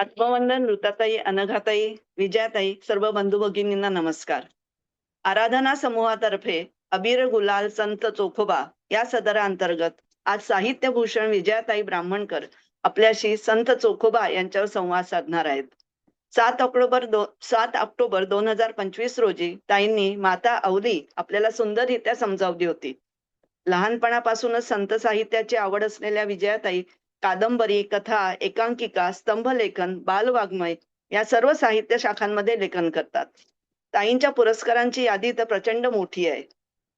आत्मवंदन ऋताताई, अनघाताई, विजयाताई, सर्व बंधू भगिनींना नमस्कार. आराधना समूहातर्फे अबीर गुलाल संत चोखोबा या सदराअंतर्गत आज साहित्यभूषण विजयाताई ब्राह्मणकर आपल्याशी संत चोखोबा यांच्यावर संवाद साधणार आहेत. 7 ऑक्टोबर 2025 रोजी ताईंनी माता अवली आपल्याला सुंदररित्या समजावली होती. लहानपणापासूनच संत साहित्याची आवड असलेल्या विजयाताई कादंबरी, कथा, एकांकिका, स्तंभलेखन, बालवाङ्मय या सर्व साहित्य शाखांमध्ये लेखन करतात. ताईंच्या पुरस्कारांची यादी तर प्रचंड मोठी आहे.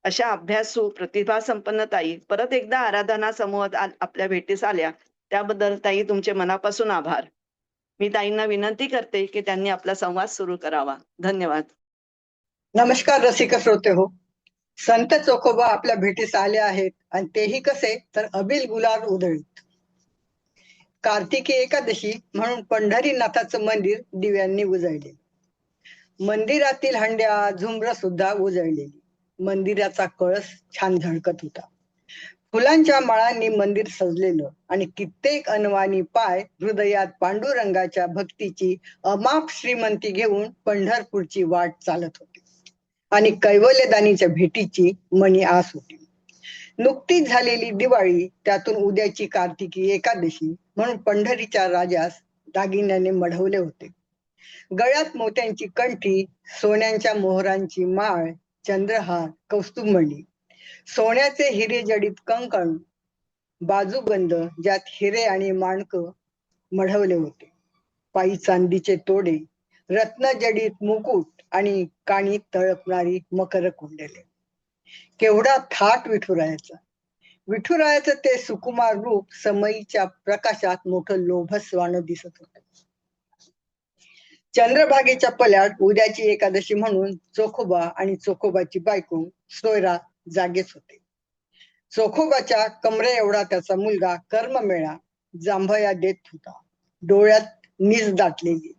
अशा अभ्यासू, प्रतिभासंपन्न ताई परत एकदा आराधना समूहात आपल्या भेटीस आल्या, त्याबद्दल ताई तुमचे मनापासून आभार. मी ताईंना विनंती करते की त्यांनी आपला संवाद सुरू करावा. धन्यवाद. नमस्कार रसिक श्रोते हो. संत चोखोबा आपल्या भेटीस आले आहेत आणि तेही कसे तर अबिल गुलाल उधळीत. कार्तिकी एकादशी म्हणून पंढरीनाथाचं मंदिर दिव्यांनी उजळले. मंदिरातील हंड्या झुंबर सुद्धा उजळलेली. मंदिराचा कळस छान झळकत होता. फुलांच्या माळांनी मंदिर सजलेलं आणि कित्येक अनवाणी पाय हृदयात पांडुरंगाच्या भक्तीची अमाप श्रीमंती घेऊन पंढरपूरची वाट चालत होते आणि कैवल्यदानीच्या भेटीची मनी आस होती. नुकतीच झालेली दिवाळी, त्यातून उद्याची कार्तिकी एकादशी म्हणून पंढरीच्या राजास दागिन्याने मढवले होते. गळ्यात मोत्यांची कंठी, सोन्यांच्या मोहरांची माळ, चंद्रहार, कौस्तुभमणी, सोन्याचे हिरे जडित कंकण, बाजूबंद ज्यात हिरे आणि माणक मढवले होते, पायी चांदीचे तोडे, रत्नजडित मुकुट आणि काणी तळपणारी मकर कुंडले. केवढा थाट विठुरायाचा. विठुरायाचं ते सुकुमार रूप समईच्या प्रकाशात मोठं लोभसवाण दिसत होत. चंद्रभागेच्या पल्याड उद्याची एकादशी म्हणून चोखोबा आणि चोखोबाची बायको सोयरा जागेच होते. चोखोबाच्या कमरे एवढा त्याचा मुलगा कर्ममेळा जांभया देत होता. डोळ्यात नीज दाटलेली.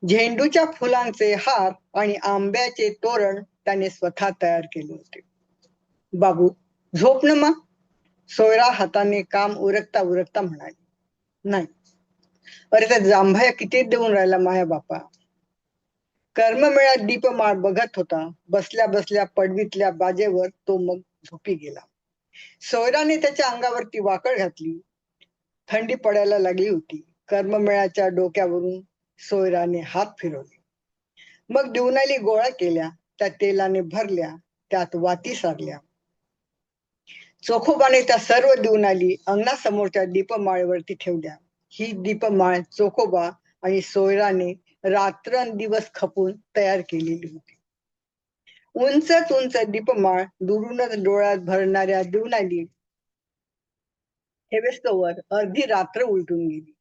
झेंडूच्या फुलांचे हार आणि आंब्याचे तोरण त्याने स्वतः तयार केले होते. बाबू झोप न मग, सोयरा हाताने काम उरकता उरकता म्हणाले. नाही, अरे त्या जांभया किती देऊन राहिला माया बापा. कर्ममेळ्यात दीपमाळ बघत होता. बसल्या बसल्या पडवीतल्या बाजेवर तो मग झोपी गेला. सोयराने त्याच्या अंगावरती वाकड घातली. थंडी पडायला लागली होती. कर्ममेळ्याच्या डोक्यावरून सोयराने हात फिरवले. मग दिवनाली गोळा केल्या, त्या तेलाने भरल्या, त्यात वाती सारल्या. चोखोबाने त्या सर्व दिवनाली अंगणासमोरच्या दीपमाळेवरती ठेवल्या. ही दीपमाळ चोखोबा आणि सोयराने रात्रंदिवस खपून तयार केलेली होती. उंचच उंच दीपमाळ दुरूनच डोळ्यात भरणाऱ्या दिवनाली हेवेस्तोवर अर्धी रात्र उलटून गेली.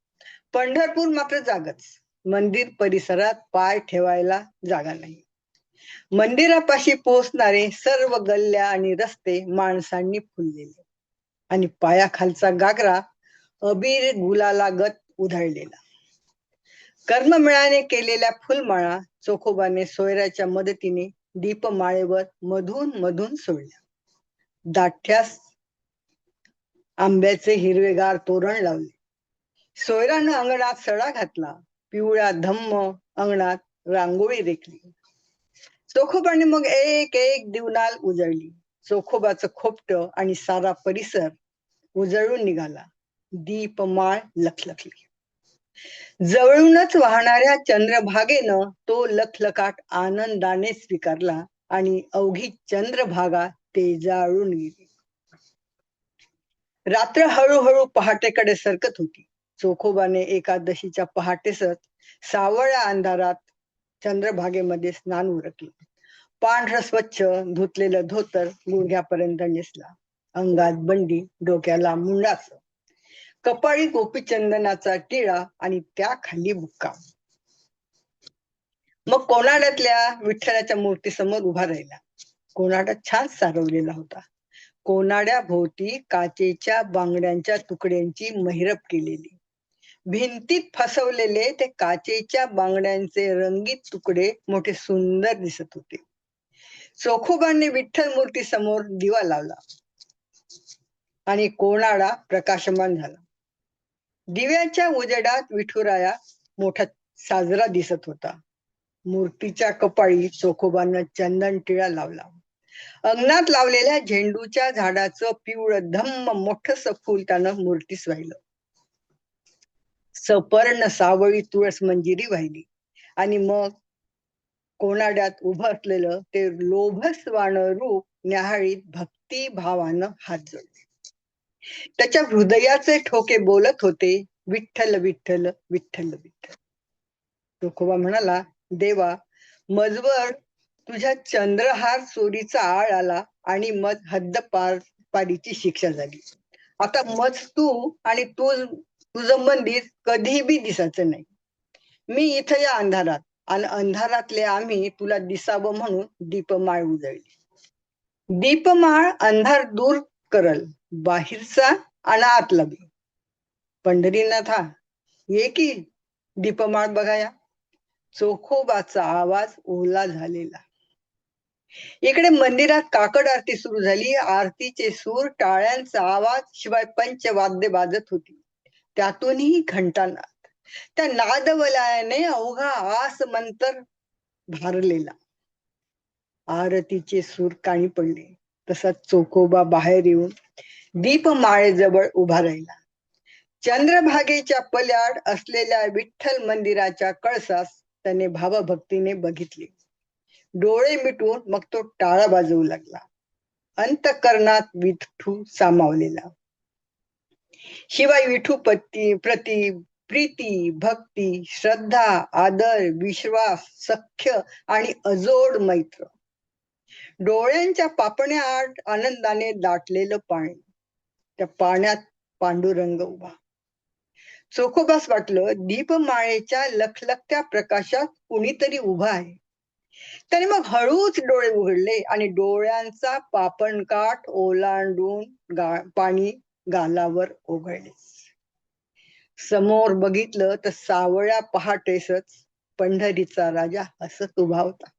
पंढरपूर मात्र जागच. मंदिर परिसरात पाय ठेवायला जागा नाही. मंदिरापाशी पोहोचणारे सर्व गल्ल्या आणि रस्ते माणसांनी फुललेले आणि पायाखालचा गागरा अबीर गुलालागत उधळलेला. कर्ममेळाने केलेल्या फुलमाळा चोखोबाने सोयऱ्याच्या मदतीने दीपमाळेवर मधून मधून सोडल्या. दाठ्यास आंब्याचे हिरवेगार तोरण लावले. सोयरानं अंगणात सडा घातला. पिवळ्या धम्म अंगणात रांगोळी रेखली. चोखोबाने मग एक एक दिवनाल उजळली. चोखोबाचं खोपट आणि सारा परिसर उजळून निघाला. दीपमाळ लखलखली. जवळूनच वाहणाऱ्या चंद्रभागेनं तो लखलखाट आनंदाने स्वीकारला आणि अवघी चंद्रभागा तेजाळून गेली. रात्र हळूहळू पहाटेकडे सरकत होती. चोखोबाने एकादशीच्या पहाटेसच सावळ्या अंधारात चंद्रभागेमध्ये स्नान उरकले. पांढर स्वच्छ धुतलेलं धोतर गुडघ्यापर्यंत नेसला. अंगात बंडी, डोक्याला मुंडास, कपाळी गोपीचंदनाचा टिळा आणि त्याखाली बुक्का. मग कोनाड्यातल्या विठ्ठलाच्या मूर्तीसमोर उभा राहिला. कोनाडा छान सारवलेला होता. कोनाड्या भोवती काचेच्या बांगड्यांच्या तुकड्यांची महिरप केलेली. भिंतीत फसवलेले ते काचेच्या बांगड्यांचे रंगीत तुकडे मोठे सुंदर दिसत होते. चोखोबांनी विठ्ठल मूर्ती समोर दिवा लावला आणि कोनाडा प्रकाशमान झाला. दिव्याच्या उजेडात विठुराया मोठा साजरा दिसत होता. मूर्तीच्या कपाळी चोखोबांना चंदन टिळा लावला. अंगणात लावलेल्या झेंडूच्या झाडाचं पिवळं धम्म मोठस फूल त्यानं मूर्तीस वाहिलं. सपर्ण सावळी तुळस मंजिरी वाहिली आणि मग कोनाड्यात उभं असलेलं ते लोभसवाण रूप न्याहाळीत भक्ती भावानं हात जोडले. त्याच्या हृदयाचे ठोके बोलत होते, विठ्ठल विठ्ठल विठ्ठल विठ्ठल. तुकोबा म्हणाला, देवा, मजवर तुझ्या चंद्रहार चोरीचा आळ आला आणि मग पारीची शिक्षा झाली. आता मज तू आणि तुझं मंदिर कधी बी दिसायचं नाही. मी इथं या अंधारात आणि अंधारातले आम्ही तुला दिसावं म्हणून दीपमाळ उजळली. दीपमाळ अंधार दूर करल, बाहेरचा आणि आतला बी. पंढरीनाथा, ये की दीपमाळ बघाया. चोखोबाचा आवाज ओला झालेला. इकडे मंदिरात काकड आरती सुरू झाली. आरतीचे सूर, टाळ्यांचा आवाज शिवाय पंचवाद्य वाजत होती. त्यातूनही घंटानाद. त्या नादवलयाने अवघा आस मंतर भारलेला. आरतीचे सूर कानी पडले. तसाच चोखोबा बाहेर येऊन दीपमाळेजवळ उभा राहिला. चंद्रभागेच्या पल्याड असलेल्या विठ्ठल मंदिराच्या कळसास त्याने भावभक्तीने बघितले. डोळे मिटून मग तो टाळा वाजवू लागला. अंतःकरणात विठू सामावलेला. शिवाय विठू प्रति प्रीती, भक्ती, श्रद्धा, आदर, विश्वास, सख्य आणि अजोड मैत्र. डोळ्यांच्या पापण्या आड आनंदाने दाटलेलं पाणी. त्या पाण्यात पांडुरंग उभा. चोखोबास वाटलं, दीपमाळेच्या लखलखत्या प्रकाशात कुणीतरी उभा आहे. त्याने मग हळूच डोळे उघडले आणि डोळ्यांचा पापणकाठ ओलांडून पाणी गालावर ओघळले. समोर बघितलं तर सावळ्या पहाटेसच पंढरीचा राजा हसत उभा होता.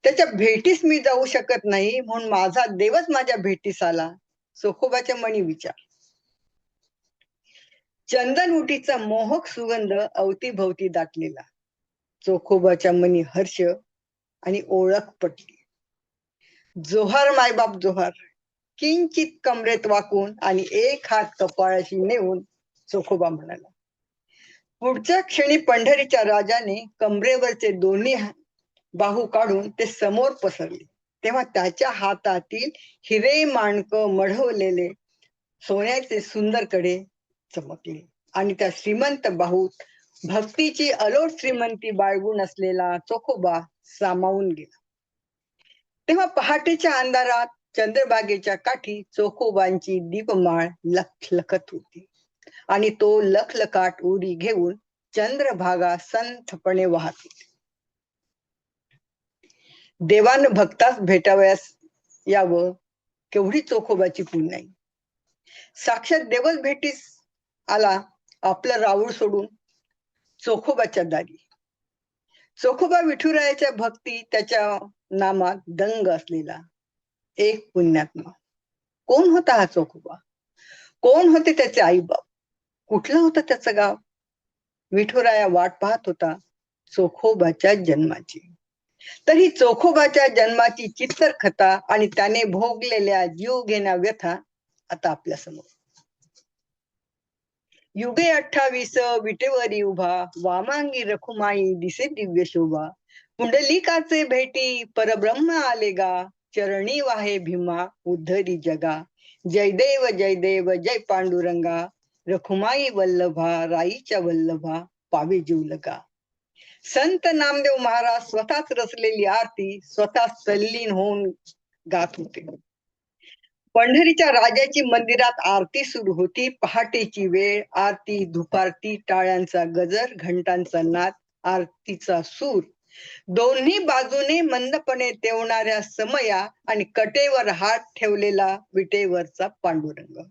त्याच्या भेटीस मी जाऊ शकत नाही म्हणून माझा देवच माझ्या भेटीस आला. चोखोबाच्या मनी विचार. चंदन उटीचा मोहक सुगंध अवतीभवती दाटलेला. चोखोबाच्या मनी हर्ष आणि ओळख पटली. जोहार मायबाप जोहार. किंचित कमरेत वाकून आणि एक हात कपाळाशी नेऊन चोखोबा म्हणाला. पुढच्या क्षणी पंढरीच्या राजाने कमरेवरचे दोन्ही बाहू काढून ते समोर पसरले. तेव्हा त्याच्या हातातील हिरे माणक मढवलेले सोन्याचे सुंदर कडे चमकले आणि त्या श्रीमंत बाहूत भक्तीची अलोट श्रीमंती बाळगून असलेला चोखोबा सामावून गेला. तेव्हा पहाटेच्या अंधारात चंद्रभागेच्या काठी चोखोबांची दीपमाळ लखलखत होती आणि तो लखलखाट उडी घेऊन चंद्रभागा संथपणे वाहत होती. देवानं भक्तास भेटावयास यावं, केवढी चोखोबाची पुण्याई. साक्षात देवच भेटीस आला आपलं राऊळ सोडून चोखोबाच्या दारी. चोखोबा विठुरायाच्या भक्ती त्याच्या नामात दंग असलेला एक पुण्यात्मा. कोण होता हा चोखोबा? कोण होते त्याचे आईबाप? कुठलं होतं त्याचं गाव? विठुराया वाट पाहत होता चोखोबाच्या जन्माची. तर ही चोखोबाच्या जन्माची चित्तर कथा आणि त्याने भोगलेल्या जीव घेण्या व्यथा आता आपल्या समोर. युगे 28 विटेवरी उभा, वामांगी रखुमाई दिसे दिव्य शोभा. पुंडलिकाचे भेटी परब्रह्म आले गा, चरणी वाहे भीमा उद्धरी जगा. जय देव जय देव जय पांडुरंगा, रखुमाई वल्लभा राईच्या वल्लभा पावे जीव लगा. संत नामदेव महाराज स्वतःच रचलेली आरती स्वतःच तल्लीन होऊन गात होते. पंढरीच्या राजाची मंदिरात आरती सुरू होती. पहाटेची वेळ. आरती, धुपारती, टाळ्यांचा गजर, घंटांचा नाद, आरतीचा सूर. दोन्ही बाजूने मंदपणे तेवणाऱ्या समया आणि कटेवर हात ठेवलेला विटेवरचा पांडुरंग.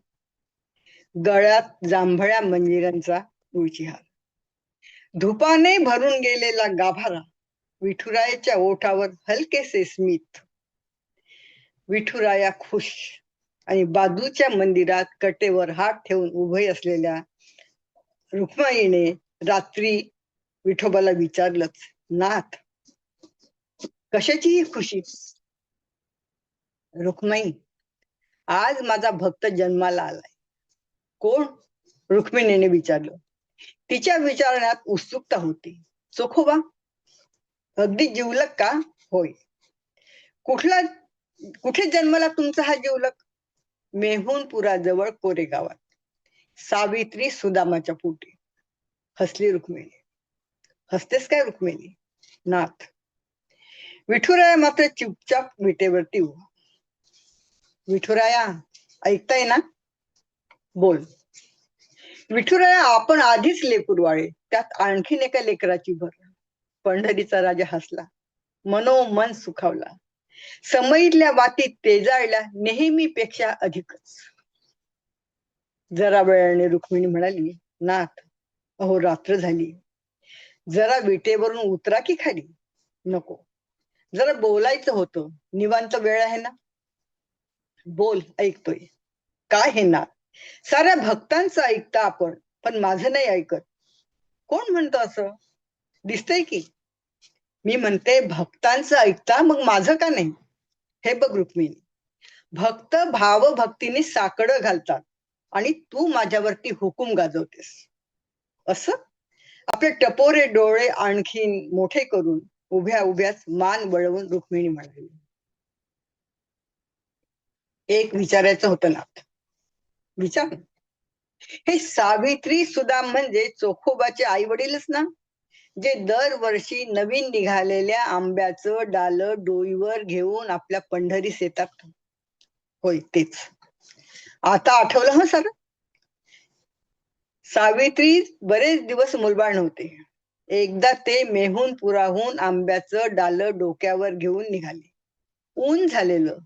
गळ्यात जांभळ्या मंजिरांचा तुळशीहार. धुपाने भरून गेलेला गाभारा. विठुरायाच्या ओठावर हलकेसे स्मित. विठुराया खुश. आणि बाजूच्या मंदिरात कटेवर हात ठेवून उभे असलेल्या रुक्माईने रात्री विठोबाला विचारलंच, नाथ कशाची ही खुशी? रुक्मिणी, आज माझा भक्त जन्माला आलाय. कोण? रुक्मिणीने विचारलं. तिच्या विचारण्यात उत्सुकता होती. चोखोबा. अगदी जिवलग का? होय. कुठे जन्मला तुमचा हा जिवलग? मेहुणपुराजवळ कोरेगावात, सावित्री सुदामाच्या पोटी. हसली रुक्मिणी. हसतेस काय रुक्मिणी? नाथ. विठुराया मात्र चुपचाप विटेवरती उभा. विठुराया, ऐकताय ना? बोल. विठुराया, आपण आधीच लेकुरवाळे, त्यात आणखीन एका लेकराची भर. पंढरीचा राजा हसला, मनोमन सुखावला. समईतल्या वातीत तेजाळल्या नेहमीपेक्षा अधिकच. जरा वेळाने रुक्मिणी म्हणाली, नाथ, अहो रात्र झाली, जरा विटेवरून उतरा की खाली. नको, जरा बोलायचं होतं. निवांत वेळ आहे ना? बोल, ऐकतोय. काय हे ना, साऱ्या भक्तांचं ऐकता आपण, पण माझं नाही ऐकत. कोण म्हणतं असं? दिसतंय की. मी म्हणते भक्तांचं ऐकता, मग माझं का नाही? हे बघ रुक्मिणी, भक्त भावभक्तीने साकडं घालतात आणि तू माझ्यावरती हुकूम गाजवतेस. असं? आपले टपोरे डोळे आणखीन मोठे करून उभ्या उभ्याच मान वळवून रुक्मिणी म्हणाली, एक विचारायचं होतं नाथ. विचार. हे सावित्री सुदाम म्हणजे चोखोबाचे आई वडीलच ना, जे दरवर्षी नवीन निघालेल्या आंब्याचं डाल डोईवर घेऊन आपल्या पंढरीस येतात? होय, तेच. आता आठवलं हं सर. सावित्री बरेच दिवस मुलबाळ नव्हते. एकदा ते मेहुणपुराहून आंब्याचं डाल डोक्यावर घेऊन निघाले. ऊन झालेलं,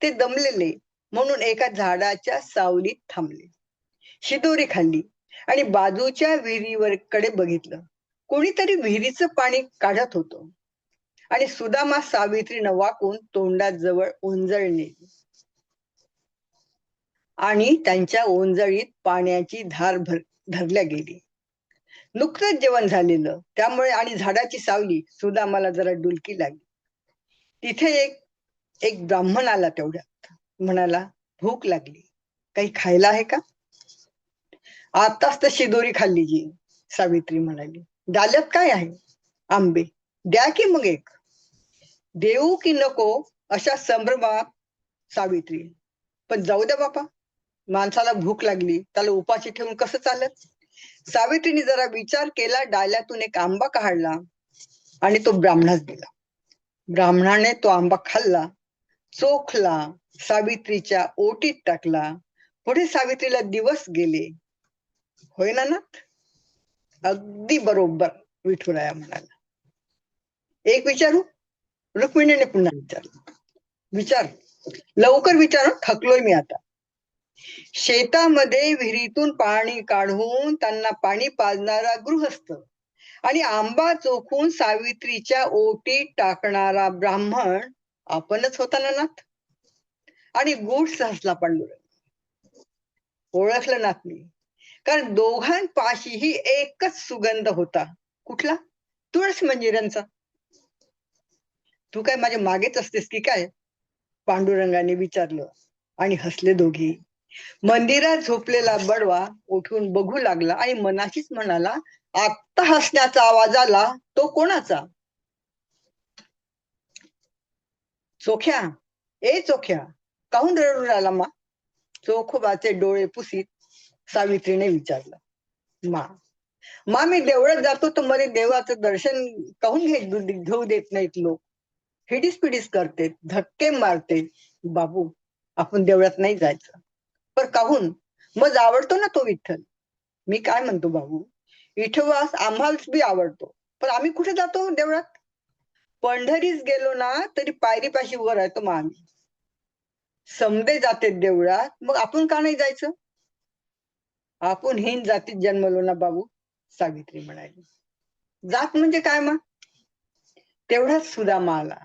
ते दमलेले म्हणून एका झाडाच्या सावलीत थांबले. शिदोरी खाल्ली आणि बाजूच्या विहिरीकडे बघितलं. कोणीतरी विहिरीचं पाणी काढत होतं आणि सुदामा सावित्रीनं वाकून तोंडाजवळ ओंजळ नेली आणि त्यांच्या ओंजळीत पाण्याची धार धरल्या गेली. नुकतंच जेवण झालेलं त्यामुळे आणि झाडाची सावली सुदामाला जरा डुलकी लागली. तिथे एक ब्राह्मण आला. तेवढ्यात म्हणाला, भूक लागली, काही खायला आहे का? आताच तर शिदोरी खाल्ली जी. सावित्री म्हणाली, डाल्यात काय आहे? आंबे. द्या की मग एक. देऊ की नको अशा संभ्रमात सावित्री. पण जाऊ द्या बापा, माणसाला भूक लागली, त्याला उपाशी ठेवून कसं चालत? सावित्रीने जरा विचार केला, डाल्यातून एक आंबा काढला आणि तो ब्राह्मणास दिला. ब्राह्मणाने तो आंबा खाल्ला, चोखला, सावित्रीच्या ओटीत टाकला. पुढे सावित्रीला दिवस गेले. होय ना नाथ? अगदी बरोबर, विठुराया म्हणाला. एक विचारू? रुक्मिणीने पुन्हा विचारलं. विचार, लवकर विचार, थकलोय मी आता. शेतामध्ये विहिरीतून पाणी काढून त्यांना पाणी पाजणारा गृहस्थ आणि आंबा चोखून सावित्रीच्या ओटीत टाकणारा ब्राह्मण आपणच होता ना नाथ? आणि गूढ सहसला पांडुरंग. ओळखलं नाथ मी, कारण दोघांपाशीही एकच सुगंध होता. कुठला? तुळस मंजिरांचा. तू काय माझ्या मागेच असतेस की काय? पांडुरंगाने विचारलं आणि हसले दोघे. मंदिरात झोपलेला बडवा उठून बघू लागला आणि मनाशीच म्हणाला, आत्ता हसण्याचा आवाज आला, तो कोणाचा? चोख्या, ए चोख्या, काहून रडून राहिला मा? चोखोबाचे डोळे पुसीत सावित्रीने विचारलं. मा मी देवळात जातो तर मध्ये देवाचं दर्शन काहून घेऊ देत नाहीत लोक? हिडीस पिडीस करते, धक्के मारते. बाबू, आपण देवळात नाही जायचं. पर काहून? मग आवडतो ना तो विठ्ठल. मी काय म्हणतो बाबू, विठोबास आम्हालाच बी आवडतो, पण आम्ही कुठे जातो देवळात? पंढरीस गेलो ना तरी पायरीपाशी उभं राहतो मग आम्ही. समदे जाते देवळात, मग आपण का नाही जायचं? आपण हिंद जातीत जन्मलो ना बाबू, सावित्री म्हणाली. जात म्हणजे काय मग? तेवढाच सुदामा आला.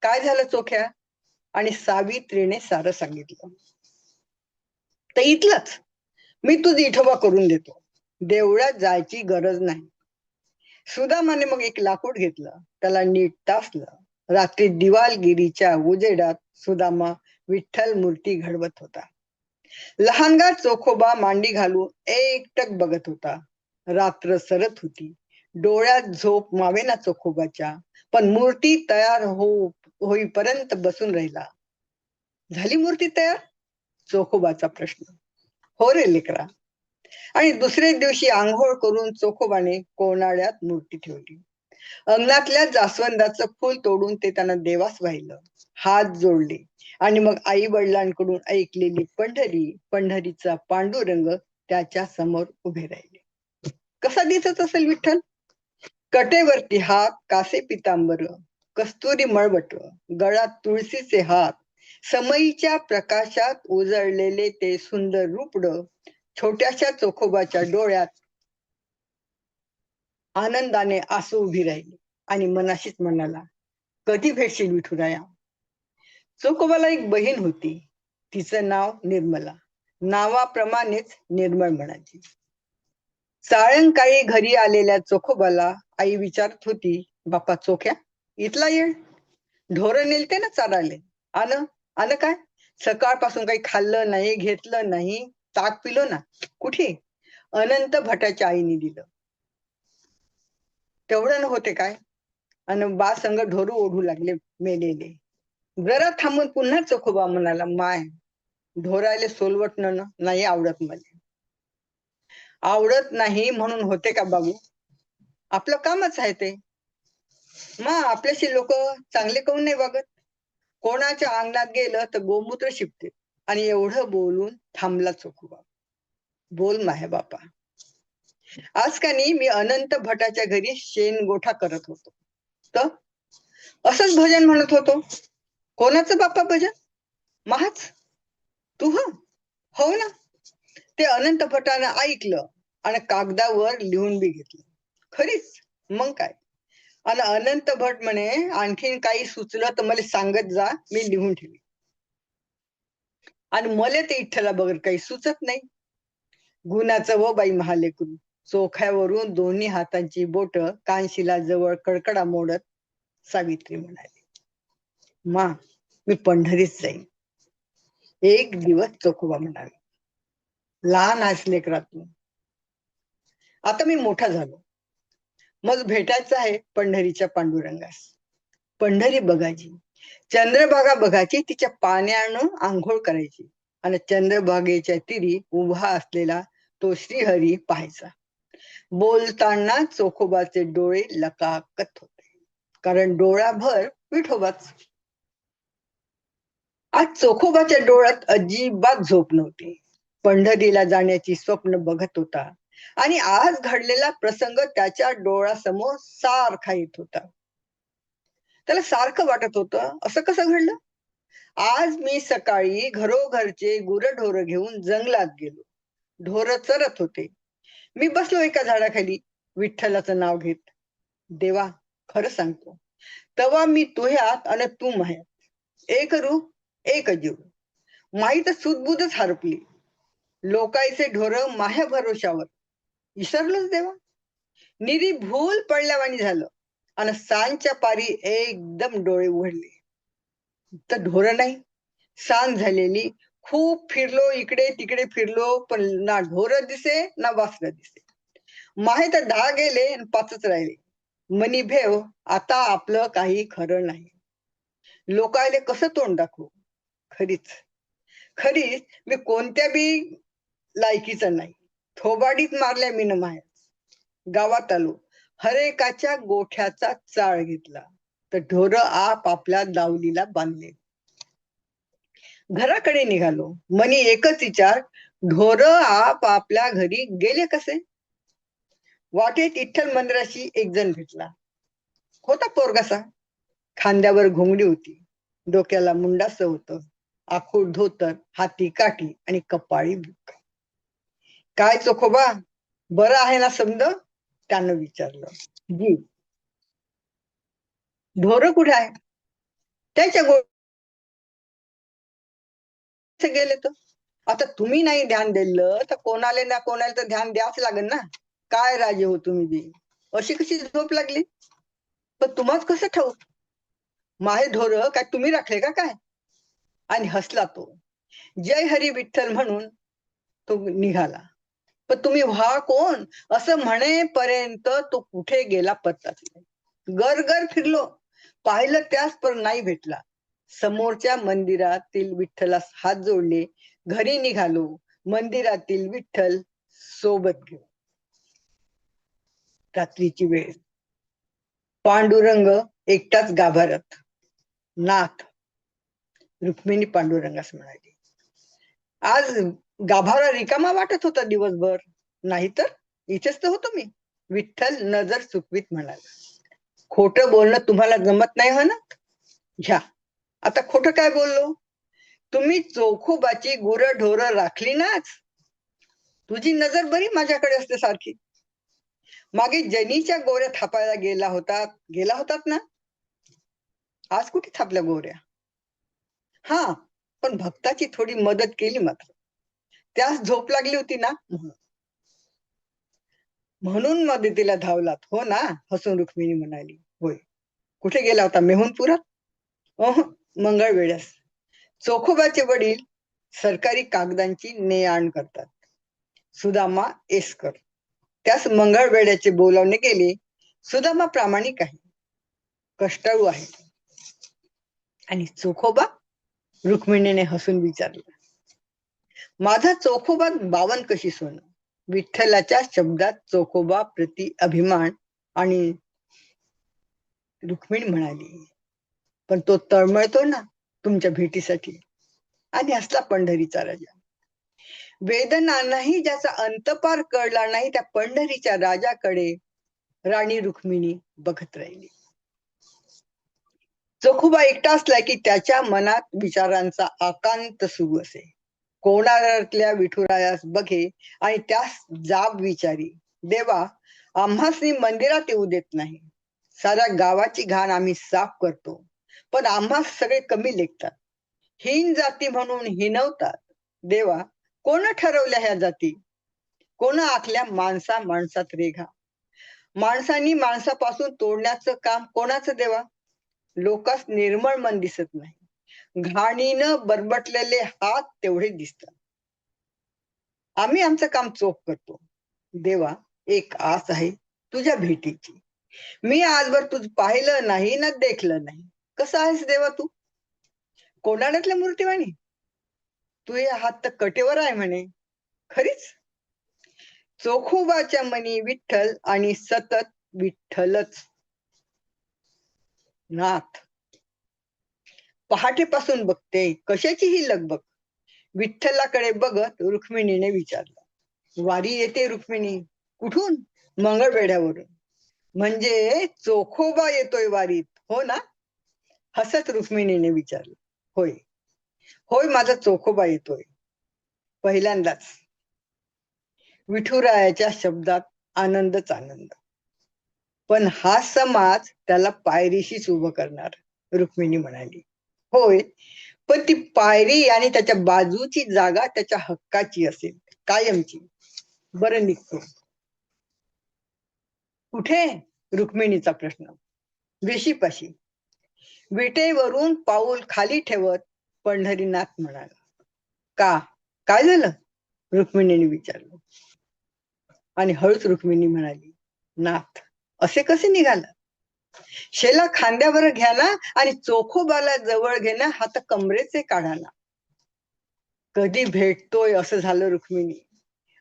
काय झालं चोख्या? आणि सावित्रीने सारं सांगितलं. तर इथलंच मी तुझ विठोबा करून देतो. देवळात जायची गरज नाही. सुदामाने मग एक लाकूड घेतलं, त्याला नीट तासलं. रात्री दिवालगिरीच्या उजेडात सुदामा विठ्ठल मूर्ती घडवत होता. लहानगा चोखोबा मांडी घालून एकटक बघत होता. रात्र सरत होती. डोळ्यात झोप मावेना चोखोबाच्या, पण मूर्ती तयार होईपर्यंत बसून राहिला. झाली मूर्ती तयार? चोखोबाचा प्रश्न. हो रे लेकरा. आणि दुसऱ्या दिवशी आंघोळ करून चोखोबाने कोनाड्यात मूर्ती ठेवली. अंगणातल्या जास्वंदाचं फूल तोडून ते त्यांना देवास वाहिलं. हात जोडले आणि मग आई वडिलांकडून ऐकलेली पंढरीचा पांडुरंग त्याच्या समोर उभे राहिले. कसा दिसत असेल विठ्ठल? कटेवरती हात, कासे पितांबर, कस्तुरी मळवट, गळात तुळशीचे हात, समईच्या प्रकाशात उजळलेले ते सुंदर रूपड छोट्याशा चोखोबाच्या डोळ्यात आनंदाने आसू उभी राहिली आणि मनाशीच म्हणाला, कधी भेटशील विठुराया? चोखोबाला एक बहीण होती. तिचं नाव निर्मला. नावाप्रमाणेच निर्मळ म्हणायची. सायंकाळी घरी आलेल्या चोखोबाला आई विचारत होती, बापा चोख्या, इथला येळ, ढोरं नेलते ना चाराले, आण आण काय? सकाळपासून काही खाल्लं नाही, घेतलं नाही, ताक पिलो ना, कुठे? अनंत भटाच्या आईने दिलं. तेवढं न होते काय? अन बा संग ढोरू ओढू लागले मेलेले. जरा थांबून पुन्हा चोखोबा म्हणाला, माय, ढोरायले सोलवटणं नाही आवडत मला. आवडत नाही म्हणून होते का बाबू? आपलं कामच आहे ते. मग आपल्याशी लोक चांगले काऊन नाही वागत? कोणाच्या अंगणात गेलं तर गोमूत्र शिपते. आणि एवढं बोलून थांबला चोखोबा. बोल माहे बापा. आज का नाही मी अनंत भटाच्या घरी शेणगोठा करत होतो, तर असंच भजन म्हणत होतो. कोणाचं बाप्पा भजन? महाच तू? हो ना. ते अनंत भटानं ऐकलं आणि कागदावर लिहून बी घेतलं. खरीच, मग काय. आणि अनंत भट म्हणे, आणखीन काही सुचलं तर मला सांगत जा, मी लिहून ठेवी. आणि मला ते इठ्ठला बगर काही सुचत नाही. गुणाचं व बाई महालेकरू. चोख्यावरून दोन्ही हातांची बोट कानशिला जवळ कडकडा मोडत सावित्री म्हणाली, मा, मी पंढरीत जाईन. एक दिवस चोखोबा म्हणाले, लहान आहेस लेकरा तू, आता मी मोठा झालो, मग भेटायचं आहे पंढरीच्या पांडुरंगास. पंढरी बघायची, चंद्रभागा बघायची, तिच्या पाण्यानं आंघोळ करायची आणि चंद्रभागेच्या तीरी उभा असलेला तो श्रीहरी पाहायचा. बोलताना चोखोबाचे डोळे लकाकत होते, कारण डोळाभर विठोबाच. आज चोखोबाच्या डोळ्यात अजिबात झोप नव्हती. पंढरीला जाण्याची स्वप्न बघत होता आणि आज घडलेला प्रसंग त्याच्या डोळ्यासमोर सारखा येत होता. त्याला सारखं वाटत होतं, असं कसं घडलं? आज मी सकाळी घरोघरचे गुरढोर घेऊन जंगलात गेलो. ढोर चरत होते. मी बसलो एका झाडाखाली विठ्ठलाचं नाव घेत. देवा, खरं सांगतो, तेव्हा मी तुह्यात आणि तू माह्यात, एक रूप एक जीव. माही तर सुदबुदच हरपली. लोकायचे ढोर माह्या भरोशावर. विसरलोच देवा. निरी भूल पडल्यावानी झालं आणि सांजच्या पारी एकदम डोळे उघडले तर ढोर नाही. सांज झालेली. खूप फिरलो, इकडे तिकडे फिरलो, पण ना ढोर दिसे ना वासर दिसे. माहे तर 10 गेले आणि 5च राहिले. मनी भेव, आता आपलं काही खरं नाही. लोकायले कसं तोंड दाखवू? खरीच खरीच मी कोणत्या बी लायकीचा नाही. थोबाडीत मारल्या मी न माया. गावात आलो, हरेकाच्या गोठ्याचा चाळ घेतला, तर ढोर आप आपल्या दावलीला बांधले. घराकडे निघालो, मनी एकच विचार, ढोर आप आपल्या घरी गेले कसे? वाटेत विठ्ठल मंदिराशी एक जण भेटला. होता पोरगासा. खांद्यावर घोंगडी होती, डोक्याला मुंडास होतं, आखूड धोतर, हाती काठी आणि कपाळी बुक. काय चोखोबा, बरं आहे ना समद? त्यानं विचारलं. जी. ढोर कुठे आहे? त्याच्या गेले तर. आता तुम्ही नाही ध्यान दिलं तर कोणाला ना कोणाला तर ध्यान द्यावंच लागेल ना. काय राजे हो तुम्ही बी, अशी कशी झोप लागली? पण तुम्हाच कसं ठाऊक? माहे ढोर काय तुम्ही राखले का काय? आणि हसला तो. जय हरी विठ्ठल म्हणून तो निघाला. पण तुम्ही व्हा कोण असं म्हणेपर्यंत तो कुठे गेला पत्ताच नाही. गर फिरलो, पाहिलं त्यास पण नाही भेटला. समोरच्या मंदिरातील विठ्ठलास हात जोडले, घरी निघालो. मंदिरातील विठ्ठल सोबत घेऊ. रात्रीची वेळ, पांडुरंग एकटाच गाभाऱ्यात. नाथ, रुक्मिणी पांडुरंगास म्हणाली, आज गाभारा रिकामा वाटत होता दिवसभर. नाहीतर इथेच तर होतो मी. विठ्ठल नजर चुकवीत म्हणाला, खोटं बोलणं तुम्हाला जमत नाही हो ना? घ्या, आता खोटं काय बोललो? तुम्ही चोखोबाची गुरं ढोरं राखली नाच. तुझी नजर बरी माझ्याकडे असते सारखी. मागे जनीच्या गोऱ्या थापायला गेला होतात ना? आज कुठे थापल्या गोऱ्या? हा, पण भक्ताची थोडी मदत केली मात्र. त्यास झोप लागली होती ना, म्हणून मदतीला धावलात हो ना? हसून रुक्मिणी म्हणाली. होय. कुठे गेला होता? मेहुणपुरात? मंगळवेढ्यास. चोखोबाचे वडील सरकारी कागदांची ने आण करतात. सुदामा एसकर त्यास मंगळवेढ्याचे बोलावणे गेले. सुदामा प्रामाणिक आहे, कष्टाळू आहे. आणि चोखोबा? रुक्मिणीने हसून विचारलं. माझा चोखोबा 52 कशी सोनं. विठ्ठलाच्या शब्दात चोखोबा प्रति अभिमान. आणि रुक्मिणी म्हणाली, पण तो तळमळतो ना तुमच्या भेटीसाठी. आणि असला पंढरीचा राजा. वेदनांनाही ज्याचा अंतपार कळला नाही, त्या पंढरीच्या राजाकडे राणी रुक्मिणी बघत राहिली. चोखोबा एकटा असला की त्याच्या मनात विचारांचा आकांत सुरू असे. कोणातल्या विठुरायास बघे आणि त्यास जाब विचारी, देवा आम्हासनी मंदिरात येऊ देत नाही. साऱ्या गावाची घाण आम्ही साफ करतो, पण आम्हास सगळे कमी लेखतात. हीन जाती म्हणून हिनवतात. देवा कोण ठरवल्या ह्या जाती? कोण आखल्या माणसात रेघा? माणसांनी माणसापासून तोडण्याचं काम कोणाचं देवा? लोकांस निर्मळ मन दिसत नाही, घाणीनं बरबटलेले हात तेवढे दिसतात. आम्ही आमचं काम चोख करतो. देवा एक आस आहे तुझ्या भेटीची. मी आजवर तुझ पाहिलं नाही ना देखलं नाही. कसं आहेस देवा तू? कोणाड्यातल्या मूर्तीवाणी? तुझे हात तर कटेवर आहे म्हणे. खरीच? चोखोबाच्या मनी विठ्ठल आणि सतत विठ्ठलच. नाथ पहाटेपासून बघते, कशाची ही लगबग? विठ्ठलाकडे बघत रुक्मिणीने विचारलं. वारी येते रुक्मिणी. कुठून? मंगळवेढ्यावरून. म्हणजे चोखोबा येतोय वारीत हो ना? हसत रुक्मिणीने विचारलं. होय होय, माझा चोखोबा येतोय. पहिल्यांदाच. विठुरायाच्या शब्दात आनंदच आनंद. पण हा समाज त्याला पायरीशीच उभं करणार, रुक्मिणी म्हणाली. होय, पण ती पायरी आणि त्याच्या बाजूची जागा त्याच्या हक्काची असेल, कायमची. बरं निघतो. कुठे? रुक्मिणीचा प्रश्न. वेशीपाशी. विटेवरून पाऊल खाली ठेवत पंढरीनाथ म्हणाला. का? काय झालं? रुक्मिणीने विचारलं. आणि हळूच रुक्मिणी म्हणाली, नाथ असे कसे निघाला? शेला खांद्यावर घ्या ना आणि चोखोबाला जवळ घेणं हात कमरेचे काढाना. कधी भेटतोय असं झालं रुक्मिणी.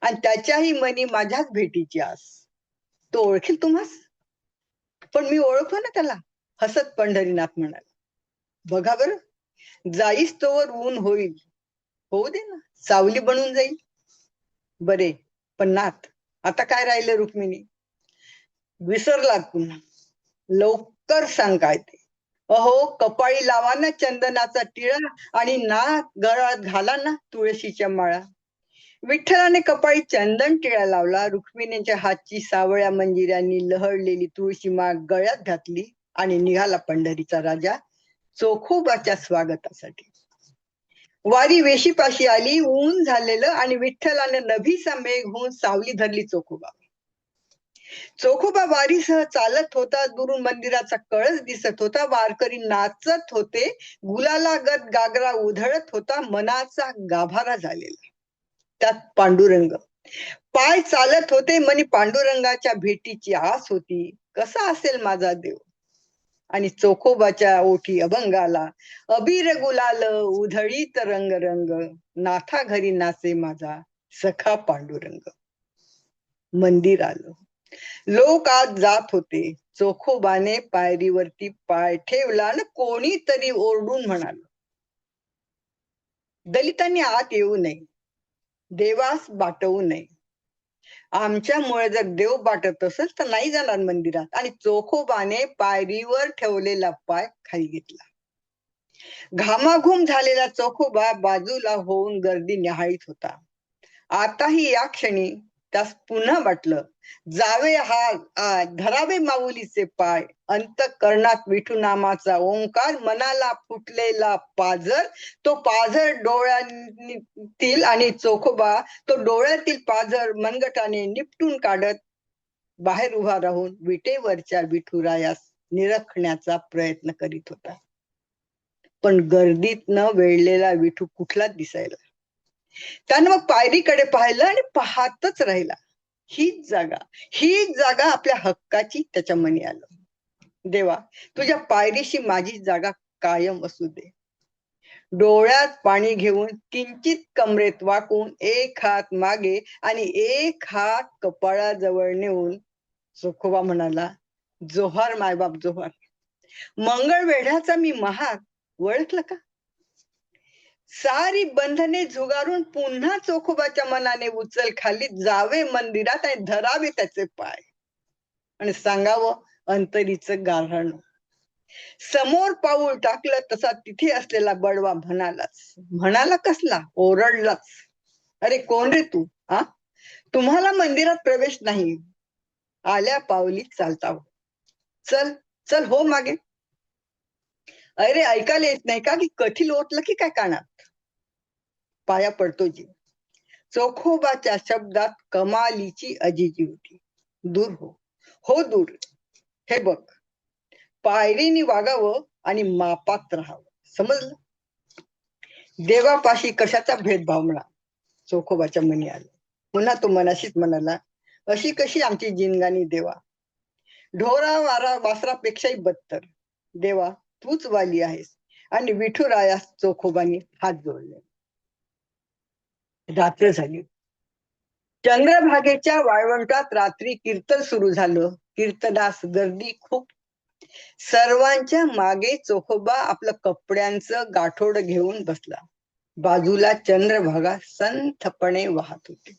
आणि त्याच्याही मनी माझ्याच भेटीची आस. तो ओळखेल तुम्हास? पण मी ओळखतो ना त्याला, हसत पंढरीनाथ म्हणाला. बघा बर, जाईस तोवर ऊन होईल. होऊ दे ना, सावली बनून जाईल. बरे, पण नाथ आता काय राहिलं रुक्मिणी? विसरलात पुन्हा. लवकर सांग काय ते. अहो कपाळी लावा ना चंदनाचा टिळा आणि नाक गळ्यात घाला ना तुळशीच्या माळा. विठ्ठलाने कपाळी चंदन टिळा लावला. रुक्मिणीच्या हातची सावळ्या मंजिऱ्यांनी लहरलेली तुळशी माळ गळ्यात घातली आणि निघाला पंढरीचा राजा चोखोबाच्या स्वागतासाठी. वारी वेशीपाशी आली, ऊन झालेलं आणि विठ्ठलानं नभीचा मेघ होऊन सावली धरली चोखोबा. चोखोबा वारीसह चालत होता, दुरून मंदिराचा कळस दिसत होता, वारकरी नाचत होते, गुलालागत गागरा उधळत होता, मनाचा गाभारा झालेला. त्यात पांडुरंग पाय चालत होते, मनी पांडुरंगाच्या भेटीची आस होती. कसा असेल माझा देव? आणि चोखोबाच्या ओठी अभंगाला अबीर गुलाल उधळीत रंग रंग, नाथा घरी नाचे माझा सखा पांडुरंग. मंदिर आलं, लोक आत जात होते. चोखोबाने पायरीवरती पाय ठेवला आणि कोणीतरी ओरडून म्हणाल, दलितांनी आत येऊ नये, देवास बाटवू नये. आमच्यामुळे जर देव बाटत असेल तर नाही जाणार मंदिरात. आणि चोखोबाने पायरीवर ठेवलेला पाय खाली घेतला. घामाघूम झालेला चोखोबा बाजूला होऊन गर्दी निहाळीत होता. आताही या क्षणी त्यास पुन्हा वाटलं, जावे हा धरावे माऊलीचे पाय, अंतःकरणात विठू नामाचा ओंकार, मनाला फुटलेला पाझर, तो पाझर डोळ्यातील आणि चोखोबा तो डोळ्यातील पाझर मनगटाने निपटून काढत बाहेर उभा राहून विटेवरच्या विठुरायास निरखण्याचा प्रयत्न करीत होता. पण गर्दीत न वेढलेला विठू कुठलाच दिसायला. त्यानं मग पायरीकडे पाहिलं आणि पाहतच राहिला. हीच जागा आपल्या हक्काची त्याच्या मनी आलं. देवा, तुझ्या पायरीशी माझी जागा कायम असू दे. डोळ्यात पाणी घेऊन किंचित कमरेत वाकून एक हात मागे आणि एक हात कपाळाजवळ नेऊन चोखोबा म्हणाला, जोहार मायबाप जोहार. मंगळवेढ्याचा मी महार ओळखलं का? सारी बंधने झुगारून पुन्हा चोखोबाच्या मनाने उचल खाली जावे मंदिरात आणि धरावे त्याचे पाय आणि सांगावं अंतरीचं गाऱ्हाण. समोर पाऊल टाकलं तसा तिथे असलेला बडवा म्हणाला कसला? ओरडलाच, अरे कोण रे तू? तुम्हाला मंदिरात प्रवेश नाही, आल्या पावली चालता. चल चल हो मागे. अरे ऐकायला येत नाही का की कथी लोटलं की काय कानात? पाया पडतो जी. चोखोबाच्या शब्दात कमालीची अजिजी होती. दूर हो दूर. हे बघ, पायरीने वागावं आणि मापात राहावं, समजलं? देवापाशी कशाचा भेदभाव म्हणा चोखोबाच्या मनी आलं. पुन्हा तो मनाशीच म्हणाला, अशी कशी आमची जिनगानी देवा? ढोरा वासरापेक्षाही बदतर. देवा, तूच वाली आहेस. आणि विठुरायास चोखोबानी हात जोडले. रात्र झाली. चंद्रभागेच्या वाळवंटात रात्री कीर्तन सुरू झालं. कीर्तनास गर्दी खूप. सर्वांच्या मागे चोखोबा आपलं कपड्यांचं गाठोड घेऊन बसला. बाजूला चंद्रभागा संथपणे वाहत होते.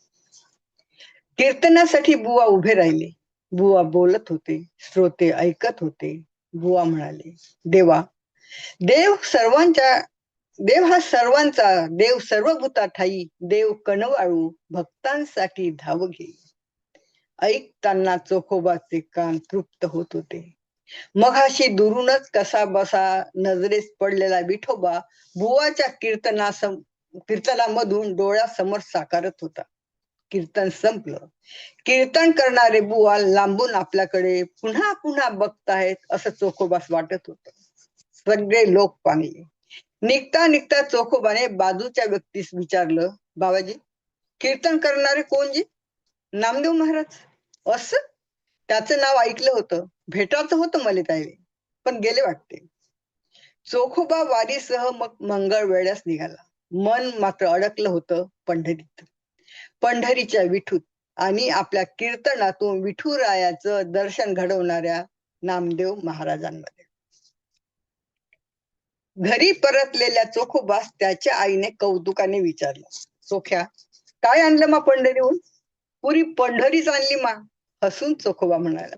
कीर्तनासाठी बुवा उभे राहिले. बुवा बोलत होते, श्रोते ऐकत होते. बुवा म्हणाले, देवा, देव हा सर्वांचा, देव सर्वभूता ठाई, देव कणवाळू भक्तांसाठी धाव घे. ऐकताना चोखोबाचे कान तृप्त होत होते. मघाशी दुरूनच कसा बसा नजरेस पडलेला विठोबा बुवाच्या कीर्तनामधून डोळ्यासमोर साकारत होता. कीर्तन संपलं. कीर्तन करणारे बुवा लांबून आपल्याकडे पुन्हा पुन्हा बघतायत असं चोखोबास वाटत होत. सगळे लोक पांगले. निघता निघता चोखोबाने बाजूच्या व्यक्तीस विचारलं, बाबाजी, कीर्तन करणारे कोण जी? नामदेव महाराज. असं? त्याचं नाव ऐकलं होतं, भेटायचं होतं मला त्यावेळी, पण गेले वाटते. चोखोबा वारीसह मग मंगळवेढ्यास निघाला. मन मात्र अडकलं होतं पंढरीत, पंढरीच्या विठूत आणि आपल्या कीर्तनातून विठुरायाचं दर्शन घडवणाऱ्या नामदेव महाराजांमध्ये. घरी परतलेल्या चोखोबास त्याच्या आईने कौतुकाने विचारलं, चोख्या, काय आणलं मा पंढरीहून? पुरी पंढरीच आणली मा. हसून चोखोबा म्हणाला,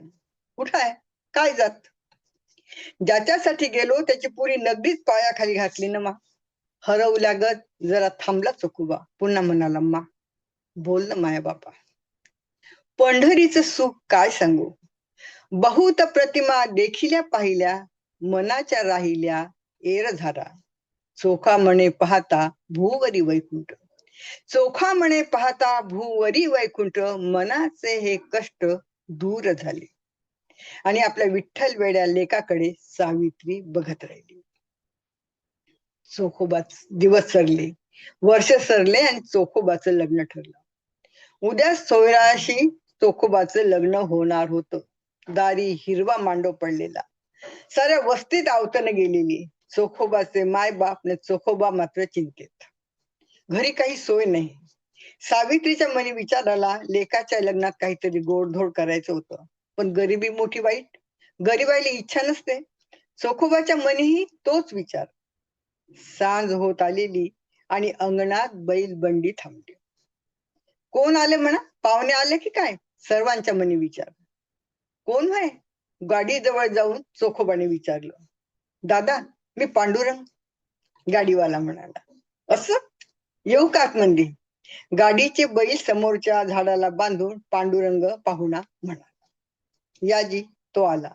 कुठं आहे? काय जात? ज्याच्यासाठी गेलो त्याची पुरी नगदीच पायाखाली घातली ना मा. हरवल्यागत जरा थांबला चोखोबा. पुन्हा म्हणाला, मा, बोल ना माया बापा. पंढरीचं सुख काय सांगू. बहुत प्रतिमा देखिल्या पाहिल्या, मनाच्या राहिल्या एरझारा. चोखा म्हणे पाहता भूवरी वैकुंठ. चोखा म्हणे पाहता भूवरी वैकुंठ, मनाचे हे कष्ट दूर झाले. आणि आपल्या विठ्ठल वेड्या लेकाकडे सावित्री बघत राहिली. चोखोबाच दिवस सरले, वर्ष सरले आणि चोखोबाचं लग्न ठरलं. उद्या सोयराशी चोखोबाचं लग्न होणार होतं. दारी हिरवा मांडव पडलेला, साऱ्या वस्तीत आवतन गेलेली. चोखोबाचे माय बाप ने चोखोबा मात्र चिंतेत. घरी काही सोय नाही. सावित्रीच्या मनी विचार आला, लेकाच्या लग्नात काहीतरी गोडधोड करायचं होतं, पण गरिबी मोठी वाईट. गरिबाईला इच्छा नसते. चोखोबाच्या मनीही तोच विचार. सांज होत आलेली आणि अंगणात बैल बंडी थांबली. कोण आले म्हणा, पाहुणे आले की काय, सर्वांच्या मनी विचार. कोण व्हाय? गाडी जवळ जाऊन चोखोबाने विचारलं. दादा, मी पांडुरंग. गाडीवाला म्हणाला. असं, येऊ का आतमध्ये? गाडीचे बैल समोरच्या झाडाला बांधून पांडुरंग पाहुणा म्हणाला. याजी. तो आला.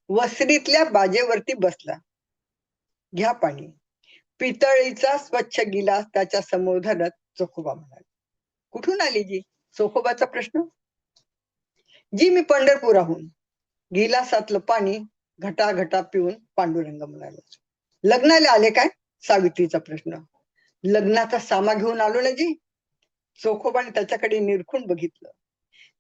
वसरीतल्या बाजेवरती बसला. घ्या पाणी. पितळीचा स्वच्छ गिलास त्याच्या समोर धरत चोखोबा म्हणाला. कुठून आली जी? चोखोबाचा प्रश्न. जी, मी पंढरपुराहून. गिलासातलं पाणी घटाघटा पिऊन पांडुरंग म्हणाला. लग्नाला आले काय? सावित्रीचा प्रश्न. लग्नाचा सामा घेऊन आलो ना जी. चोखोबाने त्याच्याकडे निरखून बघितलं.